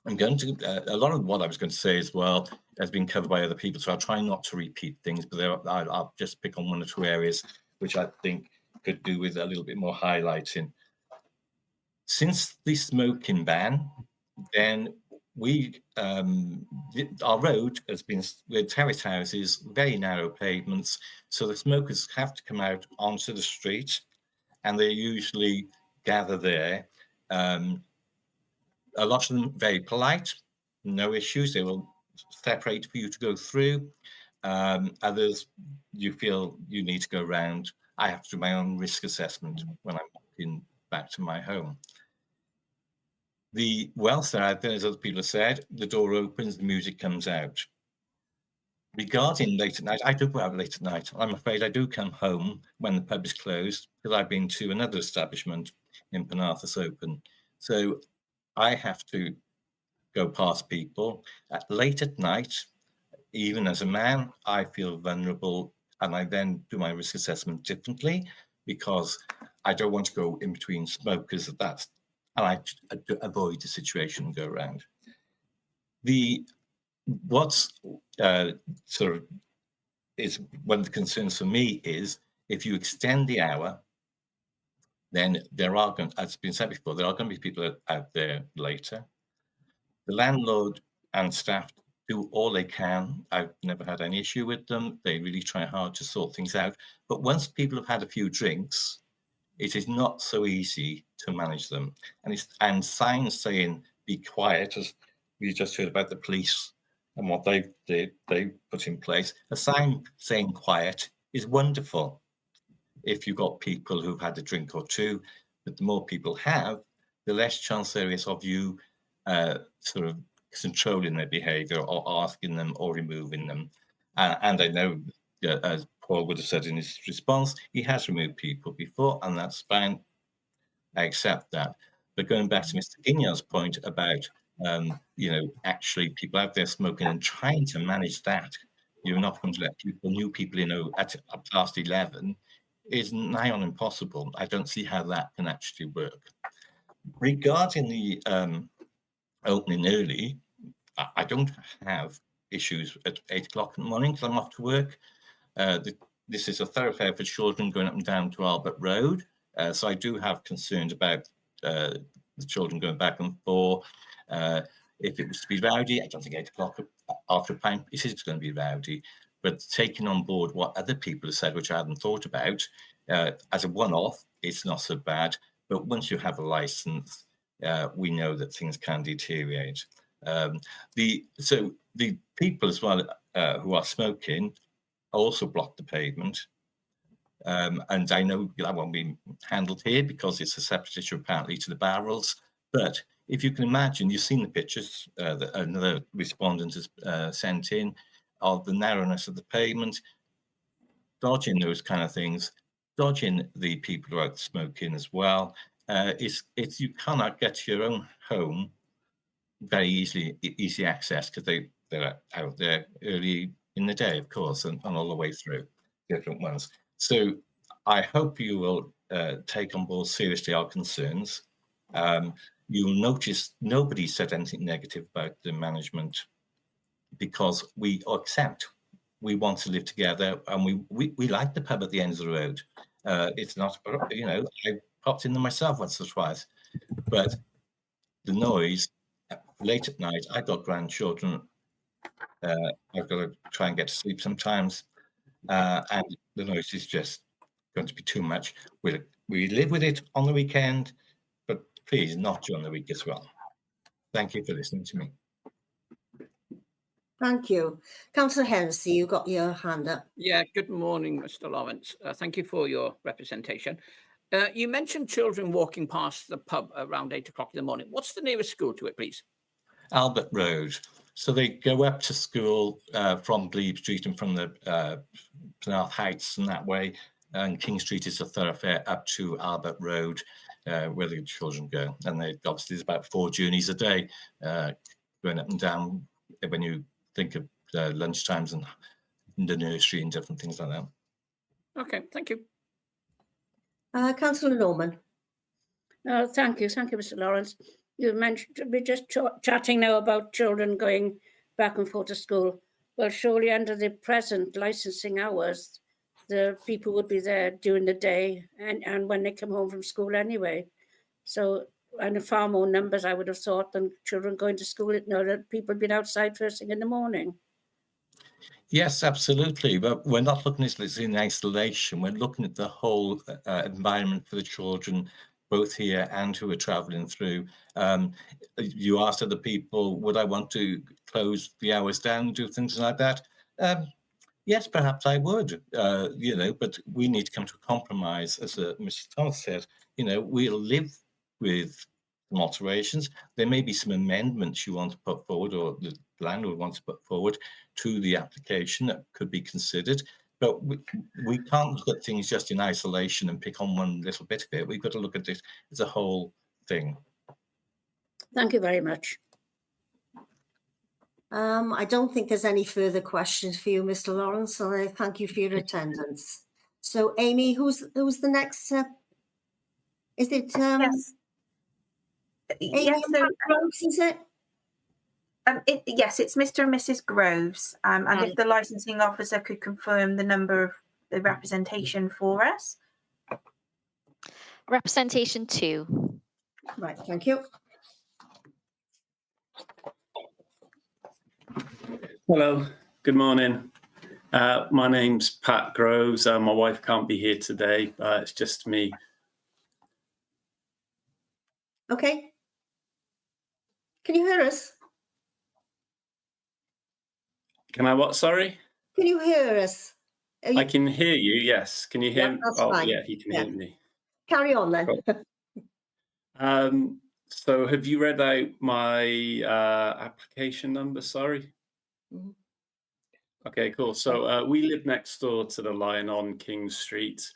I'm going to, a lot of what I was going to say as well has been covered by other people, so I'll try not to repeat things, but I'll just pick on one or two areas which I think could do with a little bit more highlighting. Since the smoking ban, then our road has been with terrace houses, very narrow pavements, so the smokers have to come out onto the street, and they usually gather there. A lot of them very polite, no issues. They will separate for you to go through. Others, you feel you need to go around. I have to do my own risk assessment when I'm walking back to my home. The welfare out there, as other people have said, the door opens, the music comes out. Regarding late at night, I do go out late at night. I'm afraid I do come home when the pub is closed because I've been to another establishment in Penarthus Open. So I have to go past people. Late at night, even as a man, I feel vulnerable, and I then do my risk assessment differently because I don't want to go in between smokers. And I avoid the situation and go around. What's sort of is one of the concerns for me is if you extend the hour, then there are going, as has been said before, there are going to be people out there later. The landlord and staff do all they can. I've never had any issue with them. They really try hard to sort things out. But once people have had a few drinks, it is not so easy to manage them. And signs saying be quiet, as we just heard about the police and what they put in place. A sign saying quiet is wonderful if you've got people who've had a drink or two, but the more people have, the less chance there is of you sort of controlling their behaviour or asking them or removing them. And I know, as Paul would have said in his response, he has removed people before, and that's fine. I accept that. But going back to Mr. Guignard's point about, actually people out there smoking and trying to manage that, you're not going to let new people at past 11, is nigh on impossible. I don't see how that can actually work. Regarding the opening early, I don't have issues at 8 o'clock in the morning because I'm off to work. This is a thoroughfare for children going up and down to Albert Road. So I do have concerns about the children going back and forth. If it was to be rowdy, I don't think 8 o'clock after a pint, it is going to be rowdy. But taking on board what other people have said, which I hadn't thought about, as a one-off, it's not so bad. But once you have a license, we know that things can deteriorate. So the people as well who are smoking also block the pavement. And I know that won't be handled here because it's a separate issue apparently to the barrels. But if you can imagine, you've seen the pictures that another respondent has sent in of the narrowness of the pavement. dodging those kind of things, dodging the people who are out smoking as well. It's you cannot get to your own home very easy access, because they're out there early in the day, of course, and all the way through different ones. So I hope you will take on board seriously our concerns. You'll notice nobody said anything negative about the management, because we accept we want to live together, and we like the pub at the end of the road. It's not, I popped in there myself once or twice, but the noise late at night, I've got grandchildren. I've got to try and get to sleep sometimes, and the noise is just going to be too much. We live with it on the weekend, but please not during the week as well. Thank you for listening to me. Thank you. Councillor Hennessy, you got your hand up. Yeah, good morning, Mr. Lawrence. Thank you for your representation. You mentioned children walking past the pub around 8 o'clock in the morning. What's the nearest school to it, please? Albert Road. So they go up to school from Glebe Street and from the Penarth Heights and that way. And King Street is a thoroughfare up to Albert Road, where the children go. And obviously there's about 4 journeys a day going up and down when you think of lunchtimes and the nursery and different things like that. Okay, thank you. Councillor Norman. Thank you, Mr. Lawrence. You mentioned, we're just chatting now about children going back and forth to school. Well, surely under the present licensing hours, the people would be there during the day and when they come home from school anyway. So, and far more numbers, I would have thought, than children going to school. That people been outside first thing in the morning. Yes, absolutely. But we're not looking at this in isolation. We're looking at the whole environment for the children, both here and who are travelling through. You asked other people, would I want to close the hours down and do things like that? Yes, perhaps I would, but we need to come to a compromise. As Mr. Thomas said, we'll live with some alterations. There may be some amendments you want to put forward, or the landlord wants to put forward to the application that could be considered. But we can't look at things just in isolation and pick on one little bit of it. We've got to look at this as a whole thing. Thank you very much. I don't think there's any further questions for you, Mr. Lawrence, and I thank you for your attendance. So, Amy, who's the next? Is it? Yes. Amy Yes, so, Groves, is it? Yes, it's Mr. and Mrs. Groves. And if the licensing officer could confirm the number of the representation for us. Representation 2. Right, thank you. Hello, good morning. My name's Pat Groves. My wife can't be here today. It's just me. Okay. Can you hear us? Can I what, sorry? Can you hear us? I can hear you, yes. Can you hear me? That's oh, fine. yeah, he can hear me. Carry on then. Cool. So have you read out my application number, sorry? Mm-hmm. Okay, cool. So we live next door to the Lion on King Street.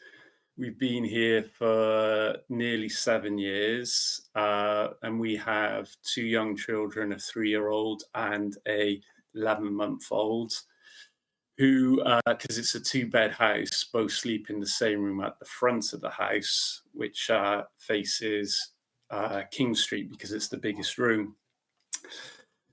We've been here for nearly 7 years, and we have 2 young children, a 3-year-old and a 11-month-old, who, because it's a 2-bed house, both sleep in the same room at the front of the house, which faces King Street because it's the biggest room.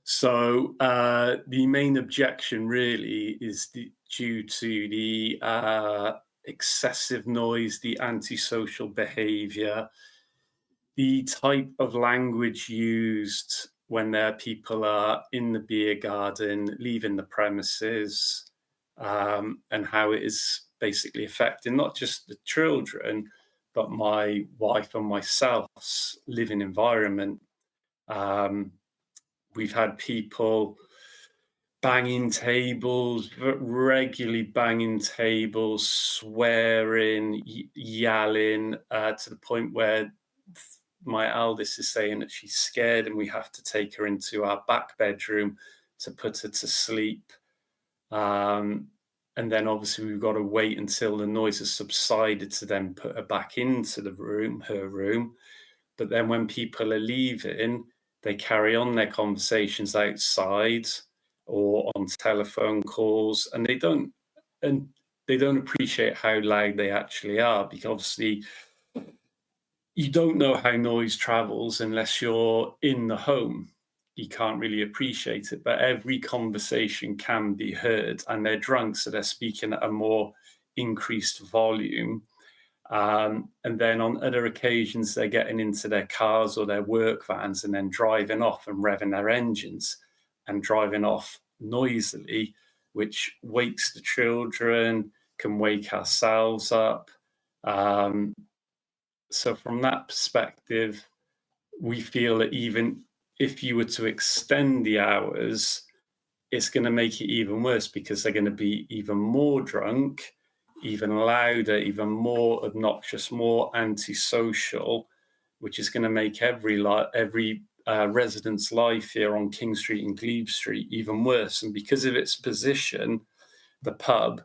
So the main objection really is due to the excessive noise, the antisocial behaviour, the type of language used when people are in the beer garden, leaving the premises, and how it is basically affecting not just the children, but my wife and myself's living environment. We've had people banging tables, regularly banging tables, swearing, yelling, to the point where my eldest is saying that she's scared and we have to take her into our back bedroom to put her to sleep. And then obviously we've got to wait until the noise has subsided to then put her back into the room, her room. But then when people are leaving, they carry on their conversations outside or on telephone calls, and they don't appreciate how loud they actually are, because obviously you don't know how noise travels unless you're in the home. You can't really appreciate it, but every conversation can be heard, and they're drunk, so they're speaking at a more increased volume. And then on other occasions, they're getting into their cars or their work vans and then driving off and revving their engines and driving off noisily, which wakes the children, can wake ourselves up. So from that perspective, we feel that even if you were to extend the hours, it's going to make it even worse, because they're going to be even more drunk, even louder, even more obnoxious, more antisocial, which is going to make every resident's life here on King Street and Glebe Street even worse. And because of its position, the pub,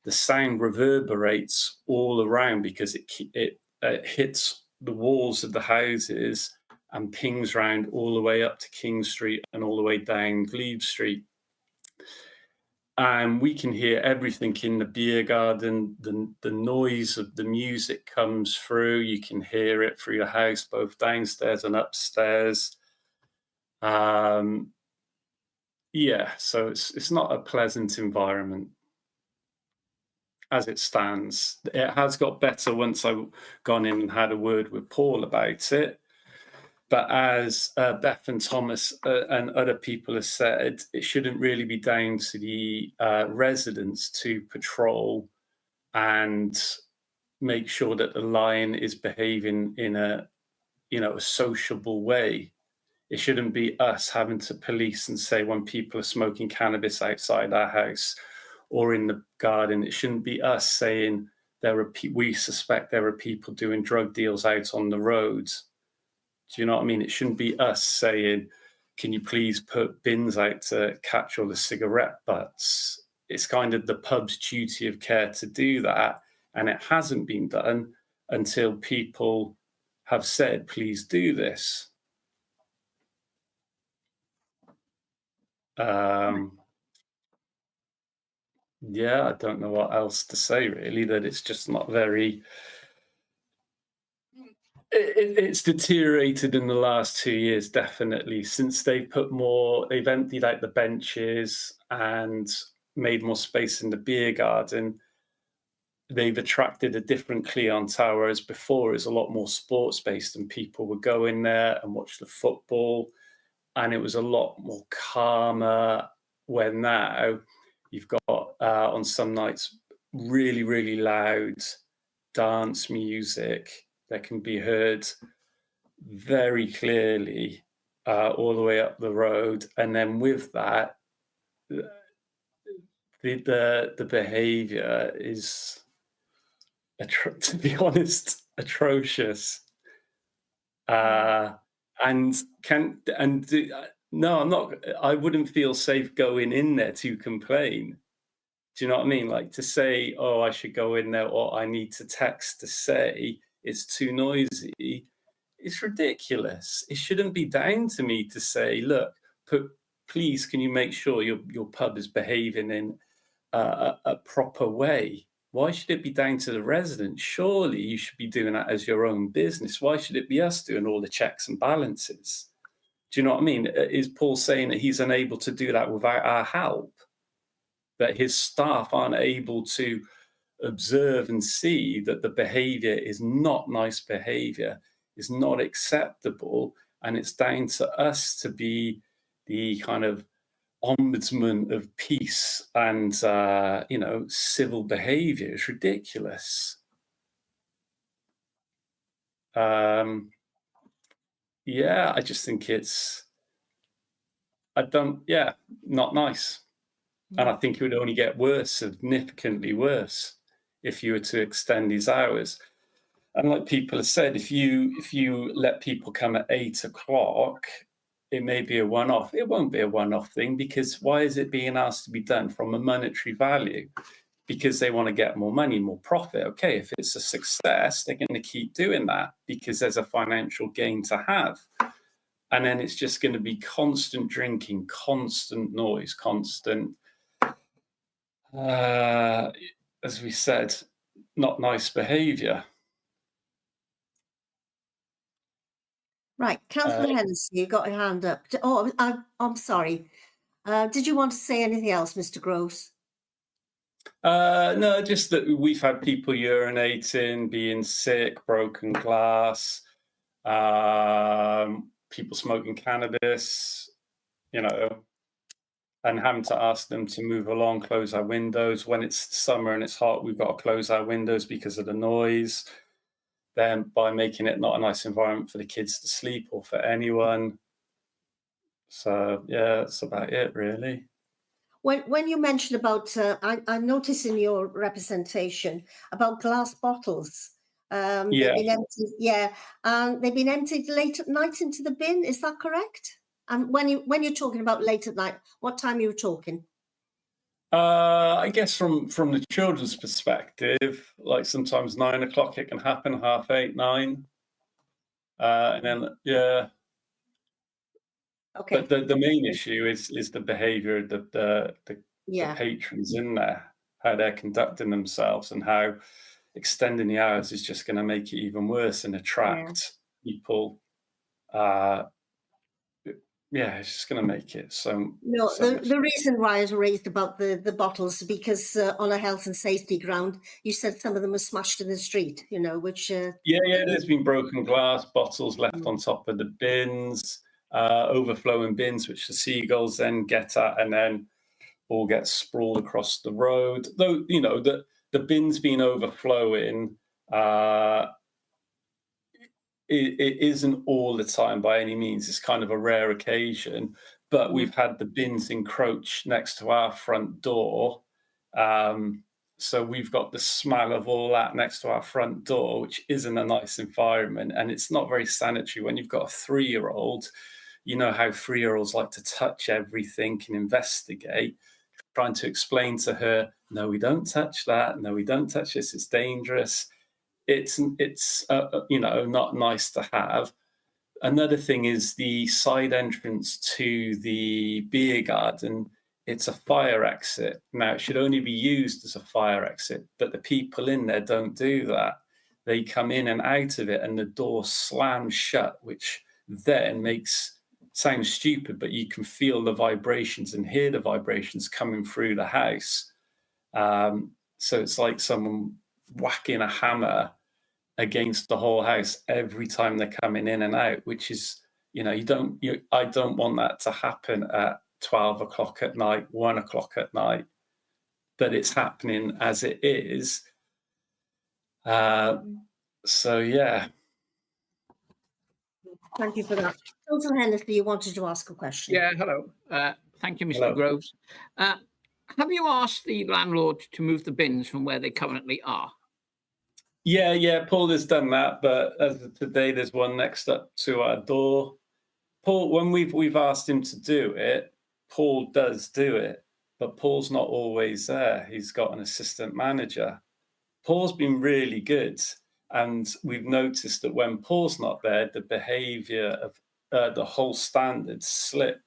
the sound reverberates all around, because it hits the walls of the houses and pings round all the way up to King Street and all the way down Glebe Street. And we can hear everything in the beer garden. The noise of the music comes through. You can hear it through the house, both downstairs and upstairs. Yeah, so it's not a pleasant environment as it stands. It has got better once I've gone in and had a word with Paul about it. But as Beth and Thomas and other people have said, it shouldn't really be down to the residents to patrol and make sure that the lion is behaving in a sociable way. It shouldn't be us having to police and say when people are smoking cannabis outside our house or in the garden. It shouldn't be us saying we suspect there are people doing drug deals out on the roads. Do you know what I mean? It shouldn't be us saying, can you please put bins out to catch all the cigarette butts? It's kind of the pub's duty of care to do that. And it hasn't been done until people have said, please do this. Yeah, I don't know what else to say, really, that it's just not very... It's deteriorated in the last 2 years, definitely, since they've emptied out the benches and made more space in the beer garden. They've attracted a different clientele, whereas before it was a lot more sports based and people would go in there and watch the football, and it was a lot more calmer, where now you've got on some nights really, really loud dance music that can be heard very clearly all the way up the road. And then with that, the behavior is, to be honest, atrocious. No, I'm not. I wouldn't feel safe going in there to complain. Do you know what I mean? Like to say, oh, I should go in there, or I need to text to say it's too noisy. It's ridiculous. It shouldn't be down to me to say, look, please, can you make sure your pub is behaving in a proper way? Why should it be down to the residents? Surely you should be doing that as your own business. Why should it be us doing all the checks and balances? Do you know what I mean? Is Paul saying that he's unable to do that without our help? That his staff aren't able to observe and see that the behavior is not nice behavior, is not acceptable, and it's down to us to be the kind of ombudsman of peace and civil behavior. Is ridiculous. Yeah, I just think it's not nice. And I think it would only get worse, significantly worse, if you were to extend these hours. And like people have said, if you let people come at 8 o'clock, it may be a one-off. It won't be a one-off thing, because why is it being asked to be done from a monetary value? because they want to get more money, more profit. Okay, if it's a success, they're going to keep doing that because there's a financial gain to have. And then it's just going to be constant drinking, constant noise, constant, as we said, not nice behaviour. Right, Councillor Hennessy, you got your hand up. Oh, I'm sorry. Did you want to say anything else, Mr. Groves? No, just that we've had people urinating, being sick, broken glass, people smoking cannabis, you know, and having to ask them to move along, close our windows. When it's summer and it's hot, we've got to close our windows because of the noise. Then by making it not a nice environment for the kids to sleep or for anyone. So yeah, that's about it really. When you mentioned about, I noticed in your representation about glass bottles. They've been emptied, and they've been emptied late at night into the bin. Is that correct? And when you're talking about late at night, what time are you talking? I guess from the children's perspective, like sometimes 9 o'clock it can happen, 8:30, 9. And then Okay. But the main issue is the behaviour of the patrons in there, how they're conducting themselves, and how extending the hours is just going to make it even worse and attract people. It's just going to make it so. No, the reason why I was raised about the bottles, because on a health and safety ground, you said some of them were smashed in the street, you know, which... there's been broken glass, bottles left on top of the bins, overflowing bins, which the seagulls then get at and then all get sprawled across the road. Though, you know, the bins being overflowing, it isn't all the time by any means. It's kind of a rare occasion, but we've had the bins encroach next to our front door. So we've got the smell of all that next to our front door, which isn't a nice environment. And it's not very sanitary when you've got a 3-year-old. You know how 3-year-olds like to touch everything and investigate, trying to explain to her, no, we don't touch that. No, we don't touch this. It's dangerous. It's you know, not nice to have. Another thing is the side entrance to the beer garden. It's a fire exit. Now, it should only be used as a fire exit, but the people in there don't do that. They come in and out of it and the door slams shut, which then sounds stupid, but you can feel the vibrations and hear the vibrations coming through the house. So it's like someone whacking a hammer against the whole house every time they're coming in and out, which is, you know, I don't want that to happen at 12 o'clock at night, 1 o'clock at night, but it's happening as it is. So yeah. Thank you for that. Councillor Hennessy, you wanted to ask a question. Yeah, hello. Thank you, Mr. Groves. Have you asked the landlord to move the bins from where they currently are? Yeah, Paul has done that, but as of today, there's one next up to our door. Paul, when we've asked him to do it, Paul does do it, but Paul's not always there. He's got an assistant manager. Paul's been really good, and we've noticed that when Paul's not there, the behaviour of the whole standards slip.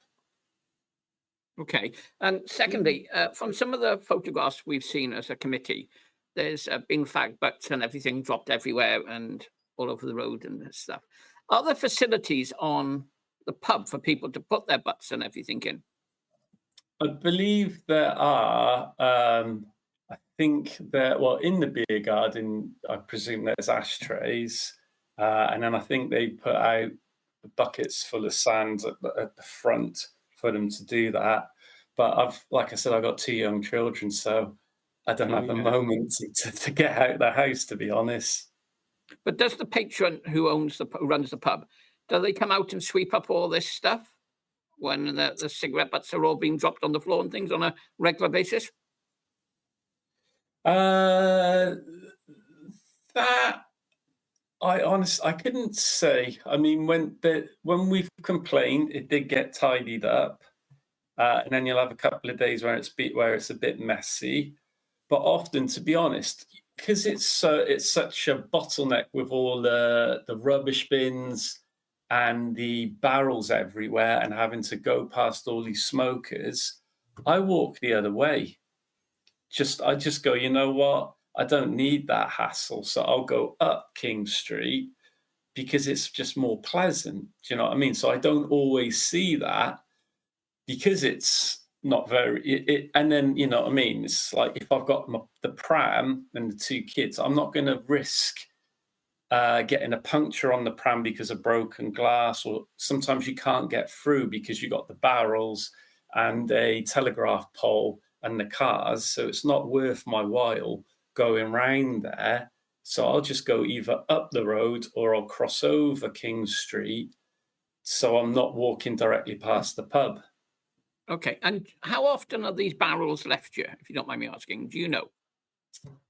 Okay, and secondly, from some of the photographs we've seen as a committee, there's bin fag butts and everything dropped everywhere and all over the road and stuff. Are there facilities on the pub for people to put their butts and everything in? I believe there are. I think in the beer garden, I presume there's ashtrays. And then I think they put out buckets full of sand at the front for them to do that. But like I said, I've got 2 young children, so I don't have the moment to get out of the house, to be honest. But does the patron who runs the pub, do they come out and sweep up all this stuff when the cigarette butts are all being dropped on the floor and things on a regular basis? That I couldn't say. I mean, when we've complained, it did get tidied up, and then you'll have a couple of days where it's a bit messy. But often, to be honest, because it's such a bottleneck with all the rubbish bins and the barrels everywhere and having to go past all these smokers, I walk the other way. I just go, you know what? I don't need that hassle. So I'll go up King Street because it's just more pleasant. Do you know what I mean? So I don't always see that because it's not very, and then, you know what I mean? It's like if I've got the pram and the two kids, I'm not going to risk getting a puncture on the pram because of broken glass, or sometimes you can't get through because you got the barrels and a telegraph pole and the cars. So it's not worth my while going round there. So I'll just go either up the road or I'll cross over King Street. So I'm not walking directly past the pub. Okay. And how often are these barrels left here, if you don't mind me asking? Do you know?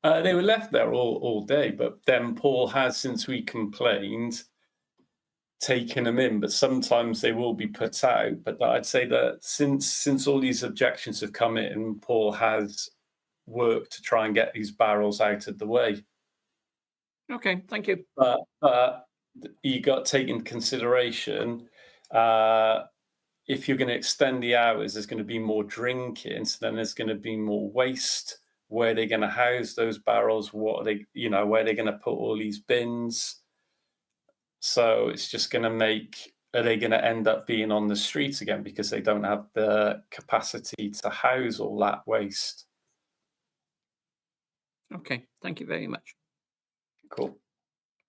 They were left there all day, but then Paul has, since we complained, taken them in. But sometimes they will be put out. But I'd say that since all these objections have come in, Paul has worked to try and get these barrels out of the way. Okay, thank you. But you got to take into consideration if you're going to extend the hours, there's going to be more drinking, so then there's going to be more waste. Where are they going to house those barrels? What are they, where are they going to put all these bins? So it's just going to are they going to end up being on the streets again because they don't have the capacity to house all that waste? Okay, thank you very much. Cool.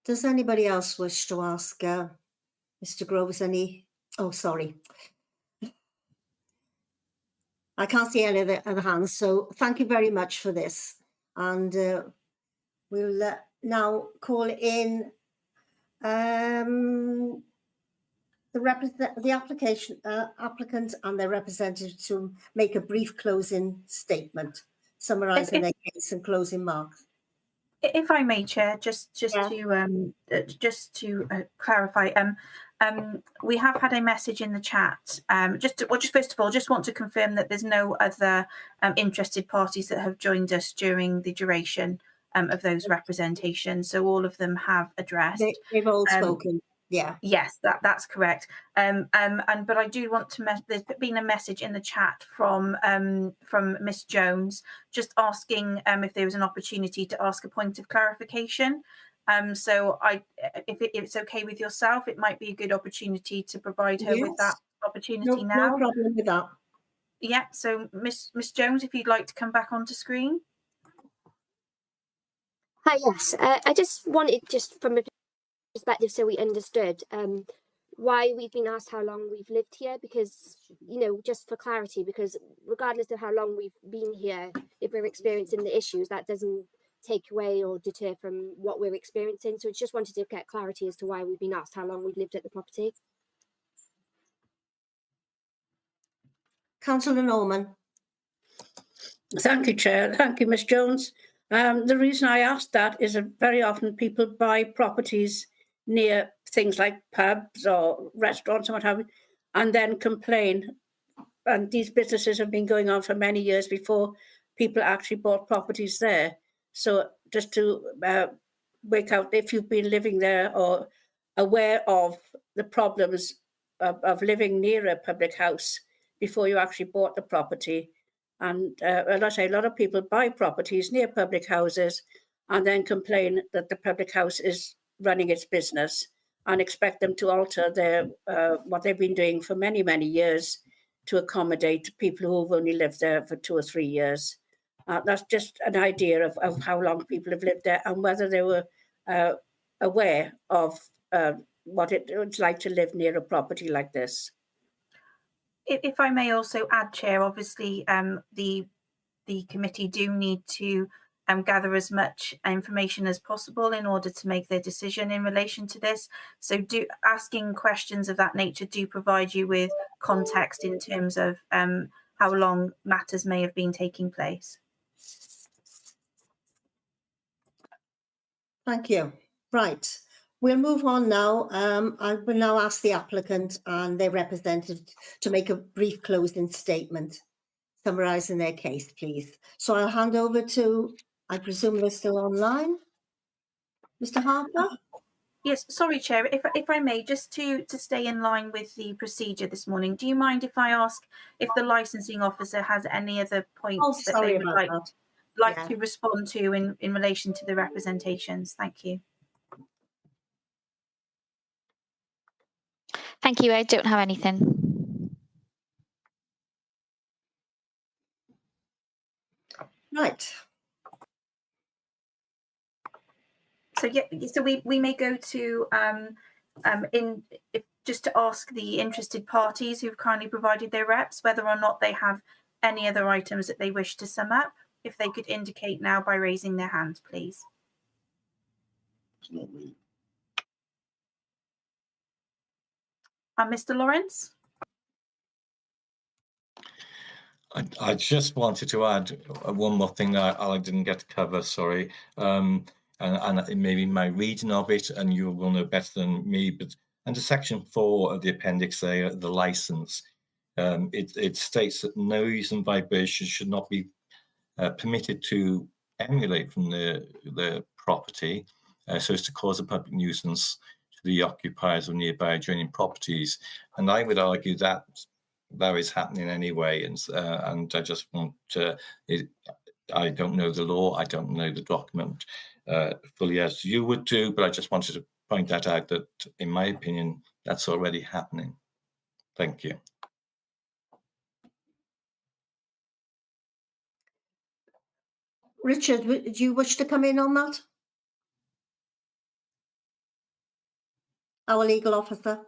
Does anybody else wish to ask Mr. Groves any? Oh, sorry. I can't see any other hands, so thank you very much for this. And we'll now call in the applicant and their representative to make a brief closing statement, summarising their case and closing marks. If I may, Chair, just to clarify, we have had a message in the chat. Just first of all, just want to confirm that there's no other interested parties that have joined us during the duration of those representations. So all of them have addressed. They've all spoken. Yeah. Yes, that's correct. But I do want to. There's been a message in the chat from Miss Jones, just asking if there was an opportunity to ask a point of clarification. So if it's okay with yourself, it might be a good opportunity to provide her with that opportunity now. No problem with that. Yeah. So Miss Jones, if you'd like to come back onto screen. Hi. Yes. I just wanted, just from a perspective, so we understood why we've been asked how long we've lived here, because just for clarity, because regardless of how long we've been here, if we're experiencing the issues, that doesn't take away or deter from what we're experiencing. So I just wanted to get clarity as to why we've been asked how long we've lived at the property. Councillor Norman. Thank you, Chair. Thank you, Ms Jones. The reason I asked that is that very often people buy properties near things like pubs or restaurants or what have you, and then complain. And these businesses have been going on for many years before people actually bought properties there. So just to work out if you've been living there or aware of the problems of living near a public house before you actually bought the property. And as I say, a lot of people buy properties near public houses and then complain that the public house is running its business and expect them to alter their what they've been doing for many, many years to accommodate people who've only lived there for 2 or 3 years. That's just an idea of how long people have lived there and whether they were aware of what it's like to live near a property like this. If I may also add, Chair, obviously the committee do need to gather as much information as possible in order to make their decision in relation to this. So asking questions of that nature do provide you with context in terms of how long matters may have been taking place. Thank you. Right. We'll move on now. I will now ask the applicant and their representative to make a brief closing statement. summarising their case, please. So I'll hand over to, I presume they're still online, Mr. Harper. Yes, sorry, Chair. If I may, just to stay in line with the procedure this morning, do you mind if I ask if the licensing officer has any other points that they would like to respond to in relation to the representations? Thank you. Thank you. I don't have anything. Right. So yeah, so we may go to just to ask the interested parties who've kindly provided their reps whether or not they have any other items that they wish to sum up. If they could indicate now by raising their hand, please. Mr. Lawrence. I just wanted to add one more thing that I didn't get to cover, sorry. And maybe my reading of it, and you will know better than me, but under section 4 of the Appendix A, the license, it states that noise and vibration should not be permitted to emulate from the property so as to cause a public nuisance to the occupiers of nearby adjoining properties. And I would argue that that is happening anyway, and I just want to, I don't know the law, I don't know the document fully as you would do, but I just wanted to point that out, that in my opinion, that's already happening. Thank you. Richard, do you wish to come in on that? Our legal officer.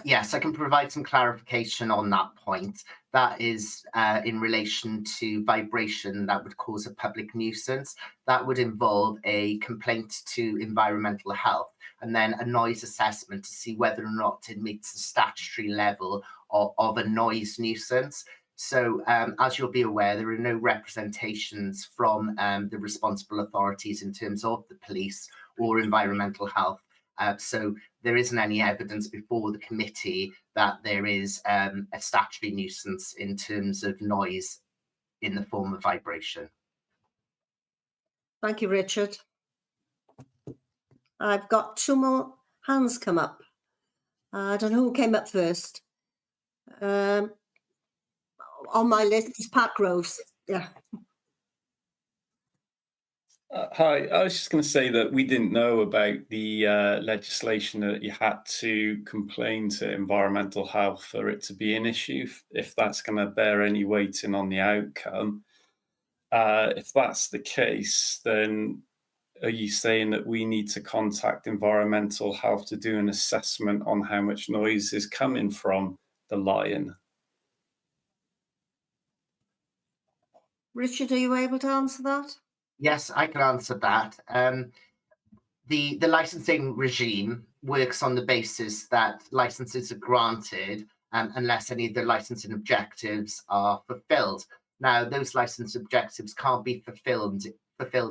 Yes, I can provide some clarification on that point. That is in relation to vibration that would cause a public nuisance. That would involve a complaint to environmental health and then a noise assessment to see whether or not it meets the statutory level of a noise nuisance. So as you'll be aware, there are no representations from the responsible authorities in terms of the police or environmental health. So there isn't any evidence before the committee that there is a statutory nuisance in terms of noise in the form of vibration. Thank you, Richard. I've got 2 more hands come up. I don't know who came up first. On my list is Pat Groves. Yeah. Hi, I was just going to say that we didn't know about the legislation that you had to complain to environmental health for it to be an issue, if that's going to bear any weighting on the outcome. If that's the case, then are you saying that we need to contact environmental health to do an assessment on how much noise is coming from the lion? Richard, are you able to answer that? Yes, I can answer that. The licensing regime works on the basis that licenses are granted unless any of the licensing objectives are fulfilled. Now, those license objectives can't be fulfilled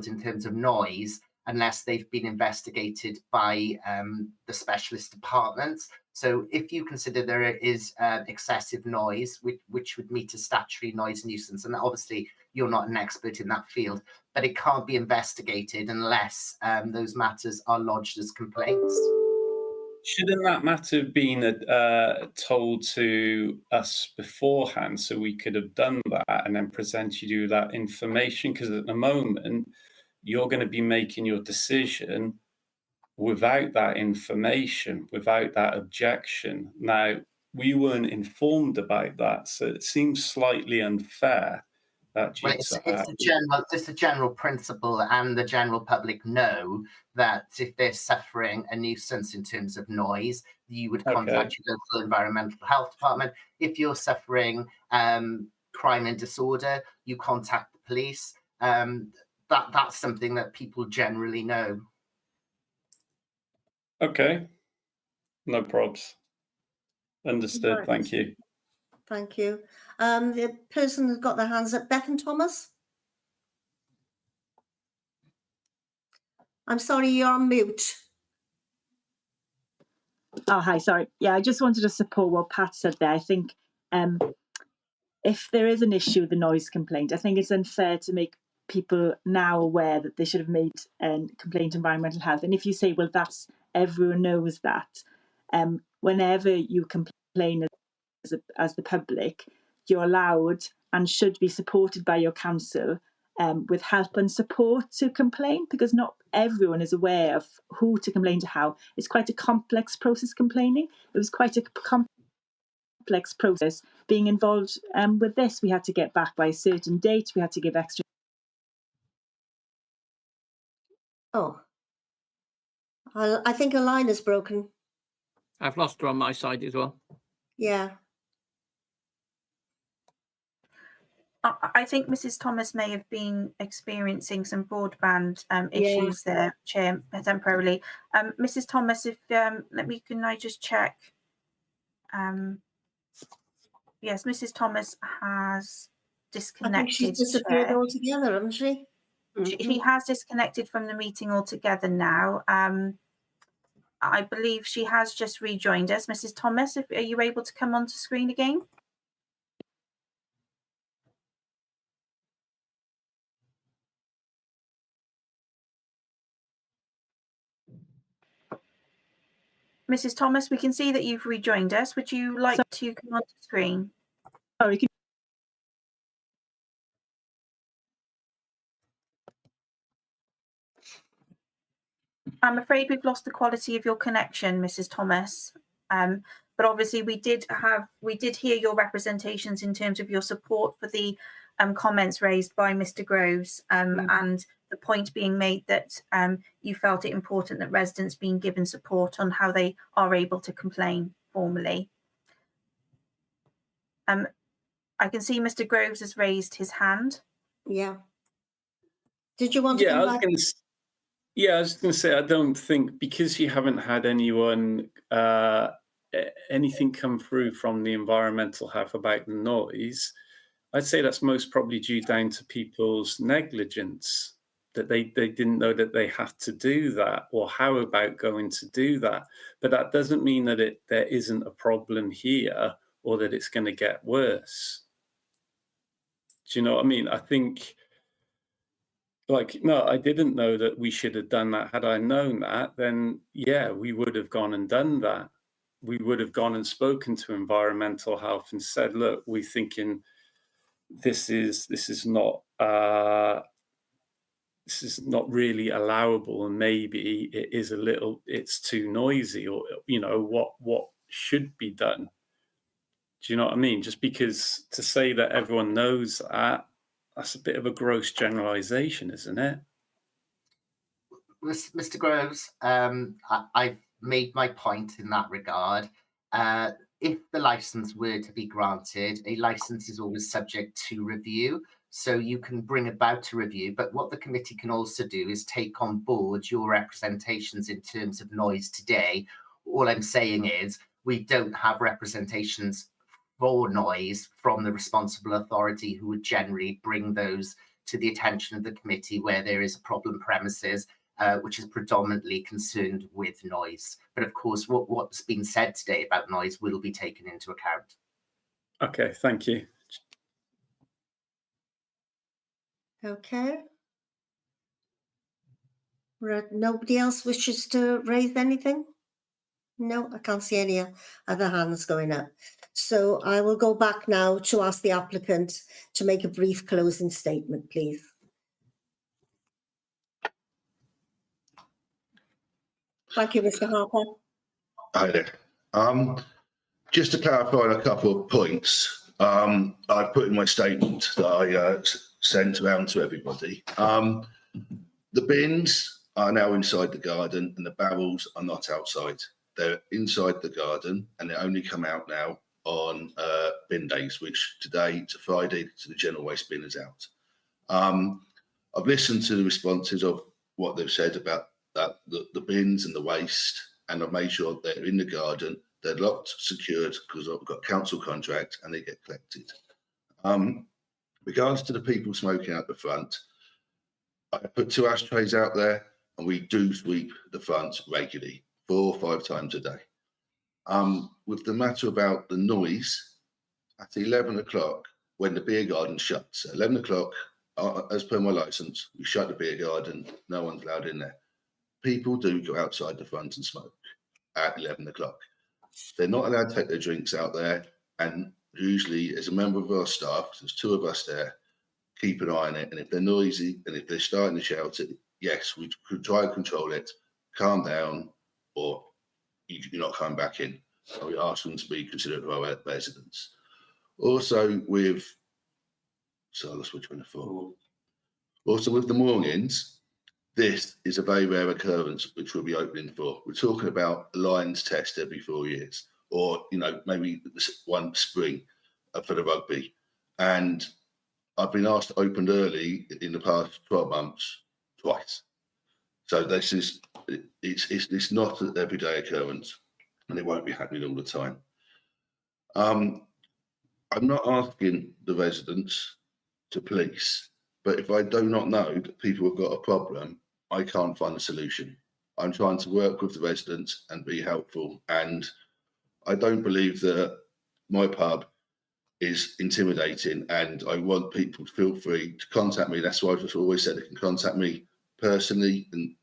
in terms of noise unless they've been investigated by the specialist departments. So if you consider there is excessive noise, which would meet a statutory noise nuisance, and obviously you're not an expert in that field, but it can't be investigated unless those matters are lodged as complaints. Shouldn't that matter have been told to us beforehand so we could have done that and then presented you that information? Because at the moment, you're going to be making your decision without that information, without that objection. Now, we weren't informed about that, so it seems slightly unfair. Well, it's a general principle, and the general public know that if they're suffering a nuisance in terms of noise, you would contact your local environmental health department. If you're suffering crime and disorder, you contact the police. That's something that people generally know. Okay, no probs. Understood. Right. Thank you. Thank you. The person who's got their hands up, Beth and Thomas. I'm sorry, you're on mute. Oh, hi, sorry. Yeah, I just wanted to support what Pat said there. I think if there is an issue with the noise complaint, I think it's unfair to make people now aware that they should have made a complaint to environmental health. And if you say, well, that's everyone knows that, whenever you complain as the public, you're allowed and should be supported by your council with help and support to complain, because not everyone is aware of who to complain to how. It's quite a complex process, complaining. It was quite a complex process being involved with this. We had to get back by a certain date. We had to give extra. Oh, I think a line is broken. I've lost her on my side as well. Yeah. I think Mrs. Thomas may have been experiencing some broadband issues there, Chair, temporarily. Mrs. Thomas, if can I just check? Yes, Mrs. Thomas has disconnected. I think she's disappeared Chair. altogether, hasn't she? She has disconnected from the meeting altogether now. I believe she has just rejoined us. Mrs. Thomas, are you able to come onto screen again? Mrs. Thomas, we can see that you've rejoined us. Would you like to come onto screen? Sorry, I'm afraid we've lost the quality of your connection, Mrs. Thomas. But obviously we did hear your representations in terms of your support for the comments raised by Mr. Groves, and the point being made that you felt it important that residents being given support on how they are able to complain formally. I can see Mr. Groves has raised his hand. Yeah. Did you want to come back? I was going to say, I don't think, because you haven't had anyone, anything come through from the environmental health about the noise, I'd say that's most probably due down to people's negligence, that they didn't know that they had to do that, or how about going to do that. But that doesn't mean that there isn't a problem here, or that it's going to get worse. Do you know what I mean? I think, no, I didn't know that we should have done that. Had I known that, then yeah, we would have gone and done that. We would have gone and spoken to environmental health and said, look, we're thinking this is not really allowable, and maybe it's too noisy, or what should be done. Do you know what I mean? Just because to say that everyone knows that's a bit of a gross generalization, isn't it? Mr. Groves, I've made my point in that regard. If the license were to be granted, a license is always subject to review, so you can bring about a review. But what the committee can also do is take on board your representations in terms of noise today. All I'm saying is we don't have representations for noise from the responsible authority, who would generally bring those to the attention of the committee where there is a problem premises, which is predominantly concerned with noise. But of course, what's been said today about noise will be taken into account. Okay, thank you. Okay. Nobody else wishes to raise anything? No, I can't see any other hands going up. So I will go back now to ask the applicant to make a brief closing statement, please. Thank you, Mr. Harper. Hi there. Just to clarify on a couple of points, I put in my statement that I sent around to everybody. The bins are now inside the garden and the barrels are not outside. They're inside the garden and they only come out now on bin days, which today to Friday to the general waste bin is out. I've listened to the responses of what they've said about that, the bins and the waste, and I've made sure they're in the garden, they're locked, secured, because I've got council contract and they get collected. Regards to the people smoking out the front, I put 2 ashtrays out there and we do sweep the front regularly, 4 or 5 times a day. With the matter about the noise, at 11 o'clock, when the beer garden shuts at 11 o'clock, as per my licence, we shut the beer garden, no one's allowed in there. People do go outside the front and smoke at 11 o'clock. They're not allowed to take their drinks out there, and usually as a member of our staff, there's 2 of us there, keep an eye on it, and if they're noisy and if they're starting to shout it, yes, we could try and control it, calm down, or you're not coming back in. So we ask them to be considerate of our residents. Also with, so I lost my train of thought. Also with the mornings, this is a very rare occurrence which we'll be opening for. We're talking about a Lions test every 4 years, or maybe one spring for the rugby. And I've been asked to open early in the past 12 months twice. So this is it's not an everyday occurrence, and it won't be happening all the time. I'm not asking the residents to police, but if I do not know that people have got a problem, I can't find a solution. I'm trying to work with the residents and be helpful, and I don't believe that my pub is intimidating, and I want people to feel free to contact me. That's why I've just always said they can contact me personally and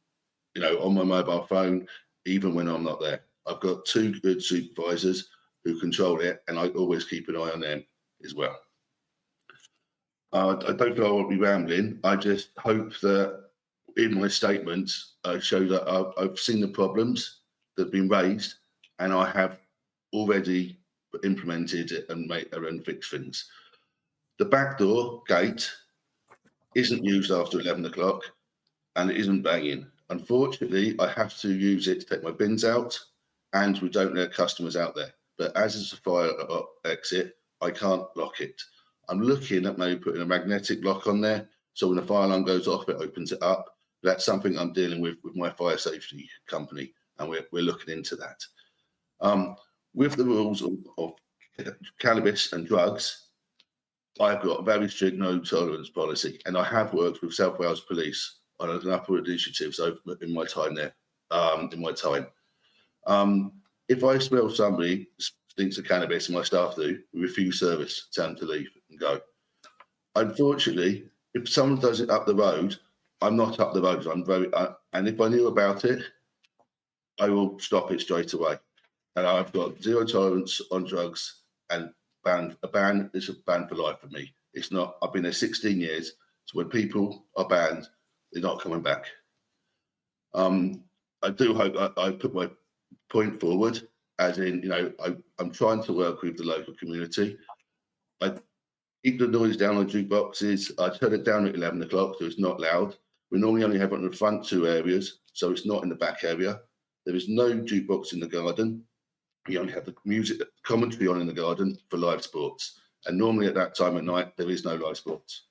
on my mobile phone, even when I'm not there. I've got 2 good supervisors who control it, and I always keep an eye on them as well. I don't feel I won't be rambling. I just hope that in my statements, I show that I've seen the problems that have been raised, and I have already implemented it and fixed things. The back door gate isn't used after 11 o'clock, and it isn't banging. Unfortunately, I have to use it to take my bins out, and we don't let customers out there. But as it's a fire exit, I can't lock it. I'm looking at maybe putting a magnetic lock on there, so when the fire alarm goes off, it opens it up. That's something I'm dealing with my fire safety company, and we're looking into that. With the rules of cannabis and drugs, I've got a very strict no tolerance policy, and I have worked with South Wales Police on a number of initiatives in my time there. If I smell somebody stinks of cannabis, and my staff do, we refuse service, tell them to leave and go. Unfortunately, if someone does it up the road, I'm not up the road. And if I knew about it, I will stop it straight away. And I've got 0 tolerance on drugs, and a ban is a ban for life for me. It's not. I've been there 16 years. So when people are banned, they're not coming back. I do hope I put my point forward, as in, I'm trying to work with the local community. I keep the noise down on jukeboxes. I turn it down at 11 o'clock, so it's not loud. We normally only have it in the front 2 areas, so it's not in the back area. There is no jukebox in the garden. We only have the music commentary on in the garden for live sports. And normally at that time of night, there is no live sports.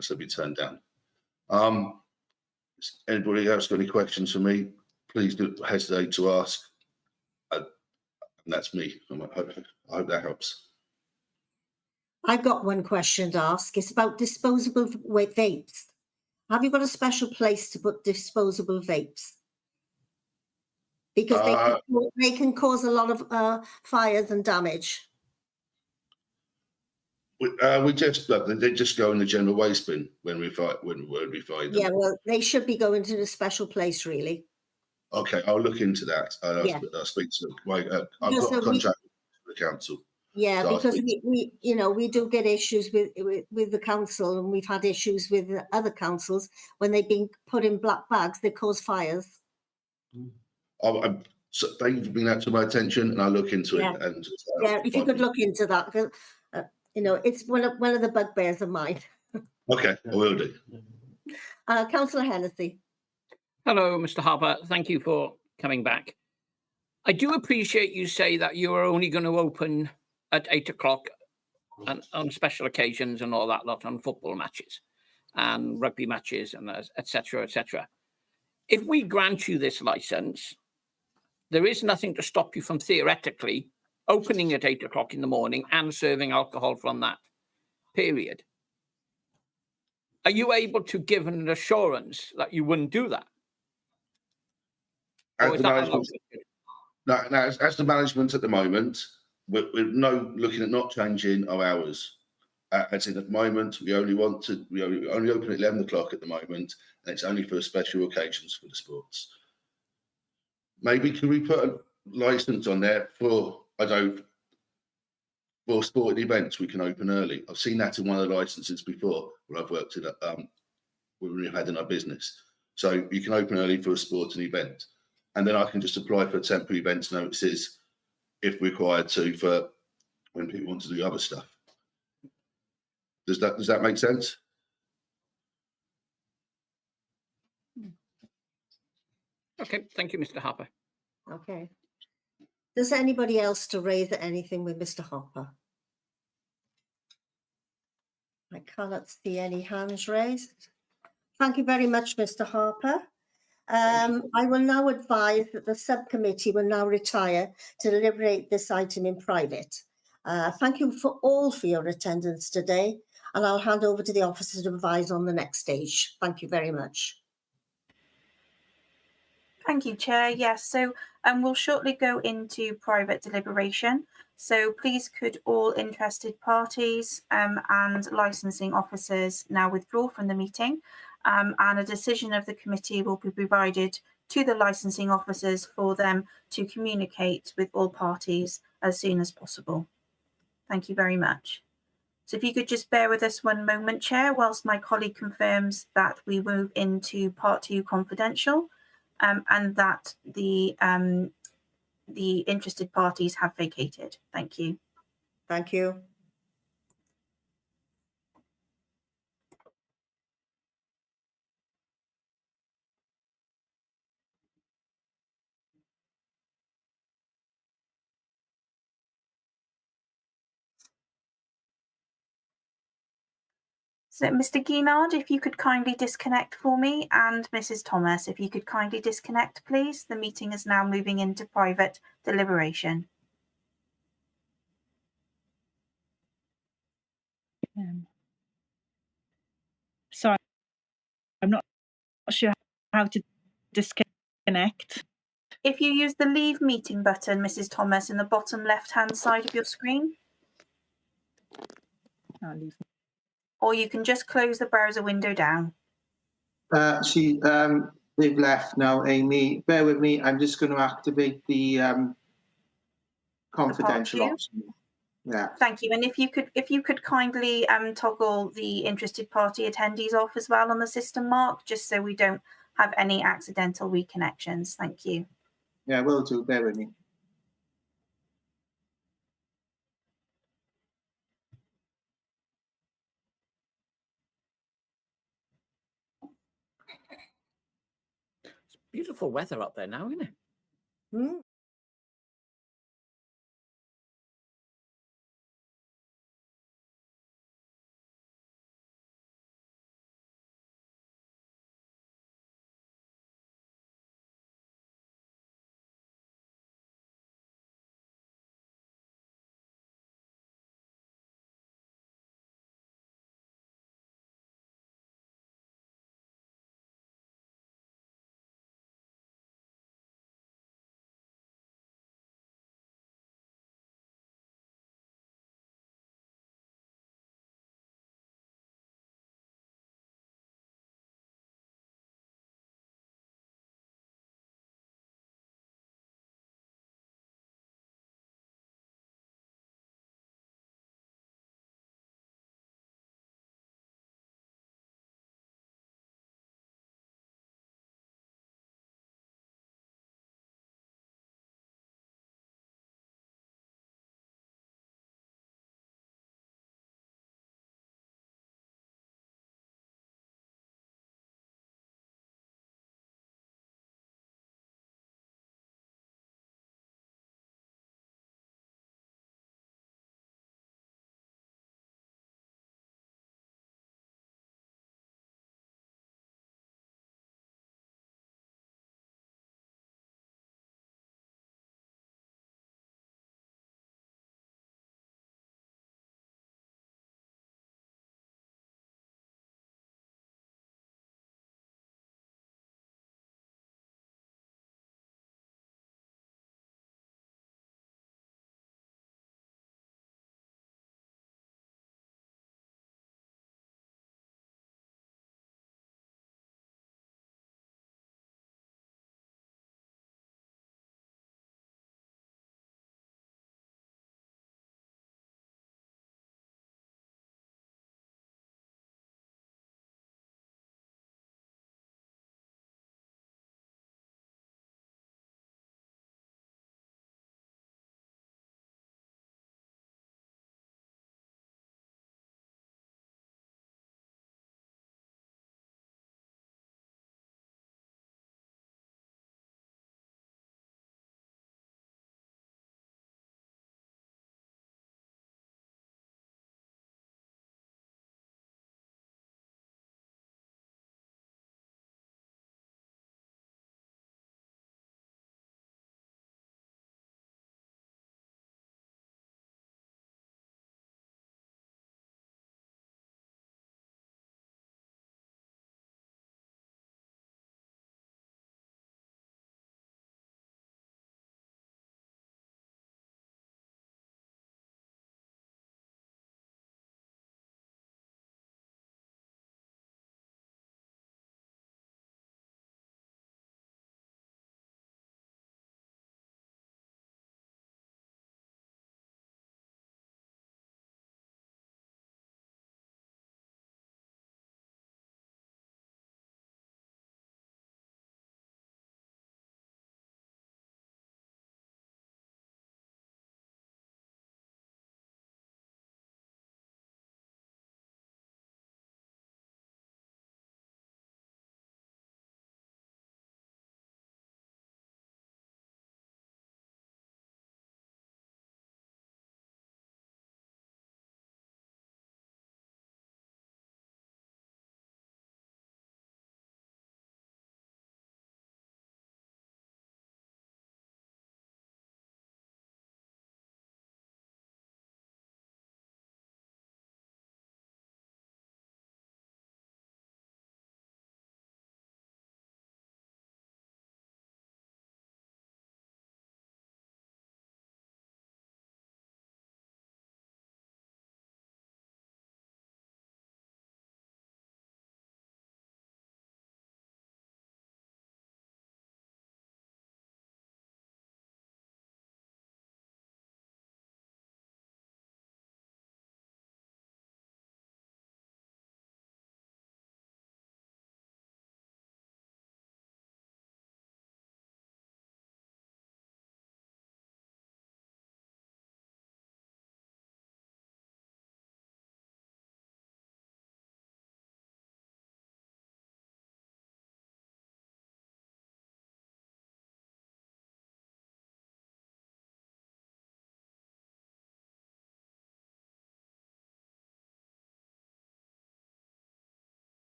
So be turned down. Anybody else got any questions for me? Please don't hesitate to ask. And that's me. I hope that helps. I've got one question to ask. It's about disposable vapes. Have you got a special place to put disposable vapes? Because they can cause a lot of fires and damage. They just go in the general waste bin when we find them. Yeah, well, they should be going to a special place, really. Okay, I'll look into that. I'll speak to I've got a contract with the council. Yeah, so because we do get issues with the council, and we've had issues with other councils when they've been put in black bags. They cause fires. So thank you for bringing that to my attention, and I'll look into it. And if you could look into that, because it's one of the bugbears of mine. Okay, I will do. Councillor Hennessy. Hello, Mr. Harper. Thank you for coming back. I do appreciate you say that you are only going to open at 8 o'clock and on special occasions and all that lot, on football matches and rugby matches and etc. etc. If we grant you this license, there is nothing to stop you from theoretically opening at 8 o'clock in the morning and serving alcohol from that period. Are you able to give an assurance that you wouldn't do that? As the management at the moment, we're looking at not changing our hours. As in at the moment, we only open at 11 o'clock at the moment, and it's only for special occasions for the sports. Maybe can we put a license on there for, for sporting events we can open early? I've seen that in one of the licenses before where I've worked in when we've had in our business. So you can open early for a sporting event, and then I can just apply for temporary events notices if required to for when people want to do other stuff. Does that make sense? Okay, thank you, Mr. Harper. Okay. Does anybody else to raise anything with Mr. Hopper? I cannot see any hands raised. Thank you very much, Mr. Harper. I will now advise that the subcommittee will now retire to deliberate this item in private. Thank you all for your attendance today, and I'll hand over to the officers to advise on the next stage. Thank you very much. Thank you, Chair. Yes, so we'll shortly go into private deliberation. So please could all interested parties and licensing officers now withdraw from the meeting, and a decision of the committee will be provided to the licensing officers for them to communicate with all parties as soon as possible. Thank you very much. So if you could just bear with us one moment, Chair, whilst my colleague confirms that we move into part 2 confidential, and that the interested parties have vacated. Thank you. Thank you. So Mr. Guinard, if you could kindly disconnect for me, and Mrs. Thomas, if you could kindly disconnect, please. The meeting is now moving into private deliberation. Sorry, I'm not sure how to disconnect. If you use the leave meeting button, Mrs. Thomas, in the bottom left-hand side of your screen, or you can just close the browser window down. They've left now, Amy. Bear with me. I'm just going to activate the confidential option. Yeah. Thank you. And if you could kindly toggle the interested party attendees off as well on the system, Mark, just so we don't have any accidental reconnections. Thank you. Yeah, will do. Bear with me. It's beautiful weather up there now, isn't it? Hmm.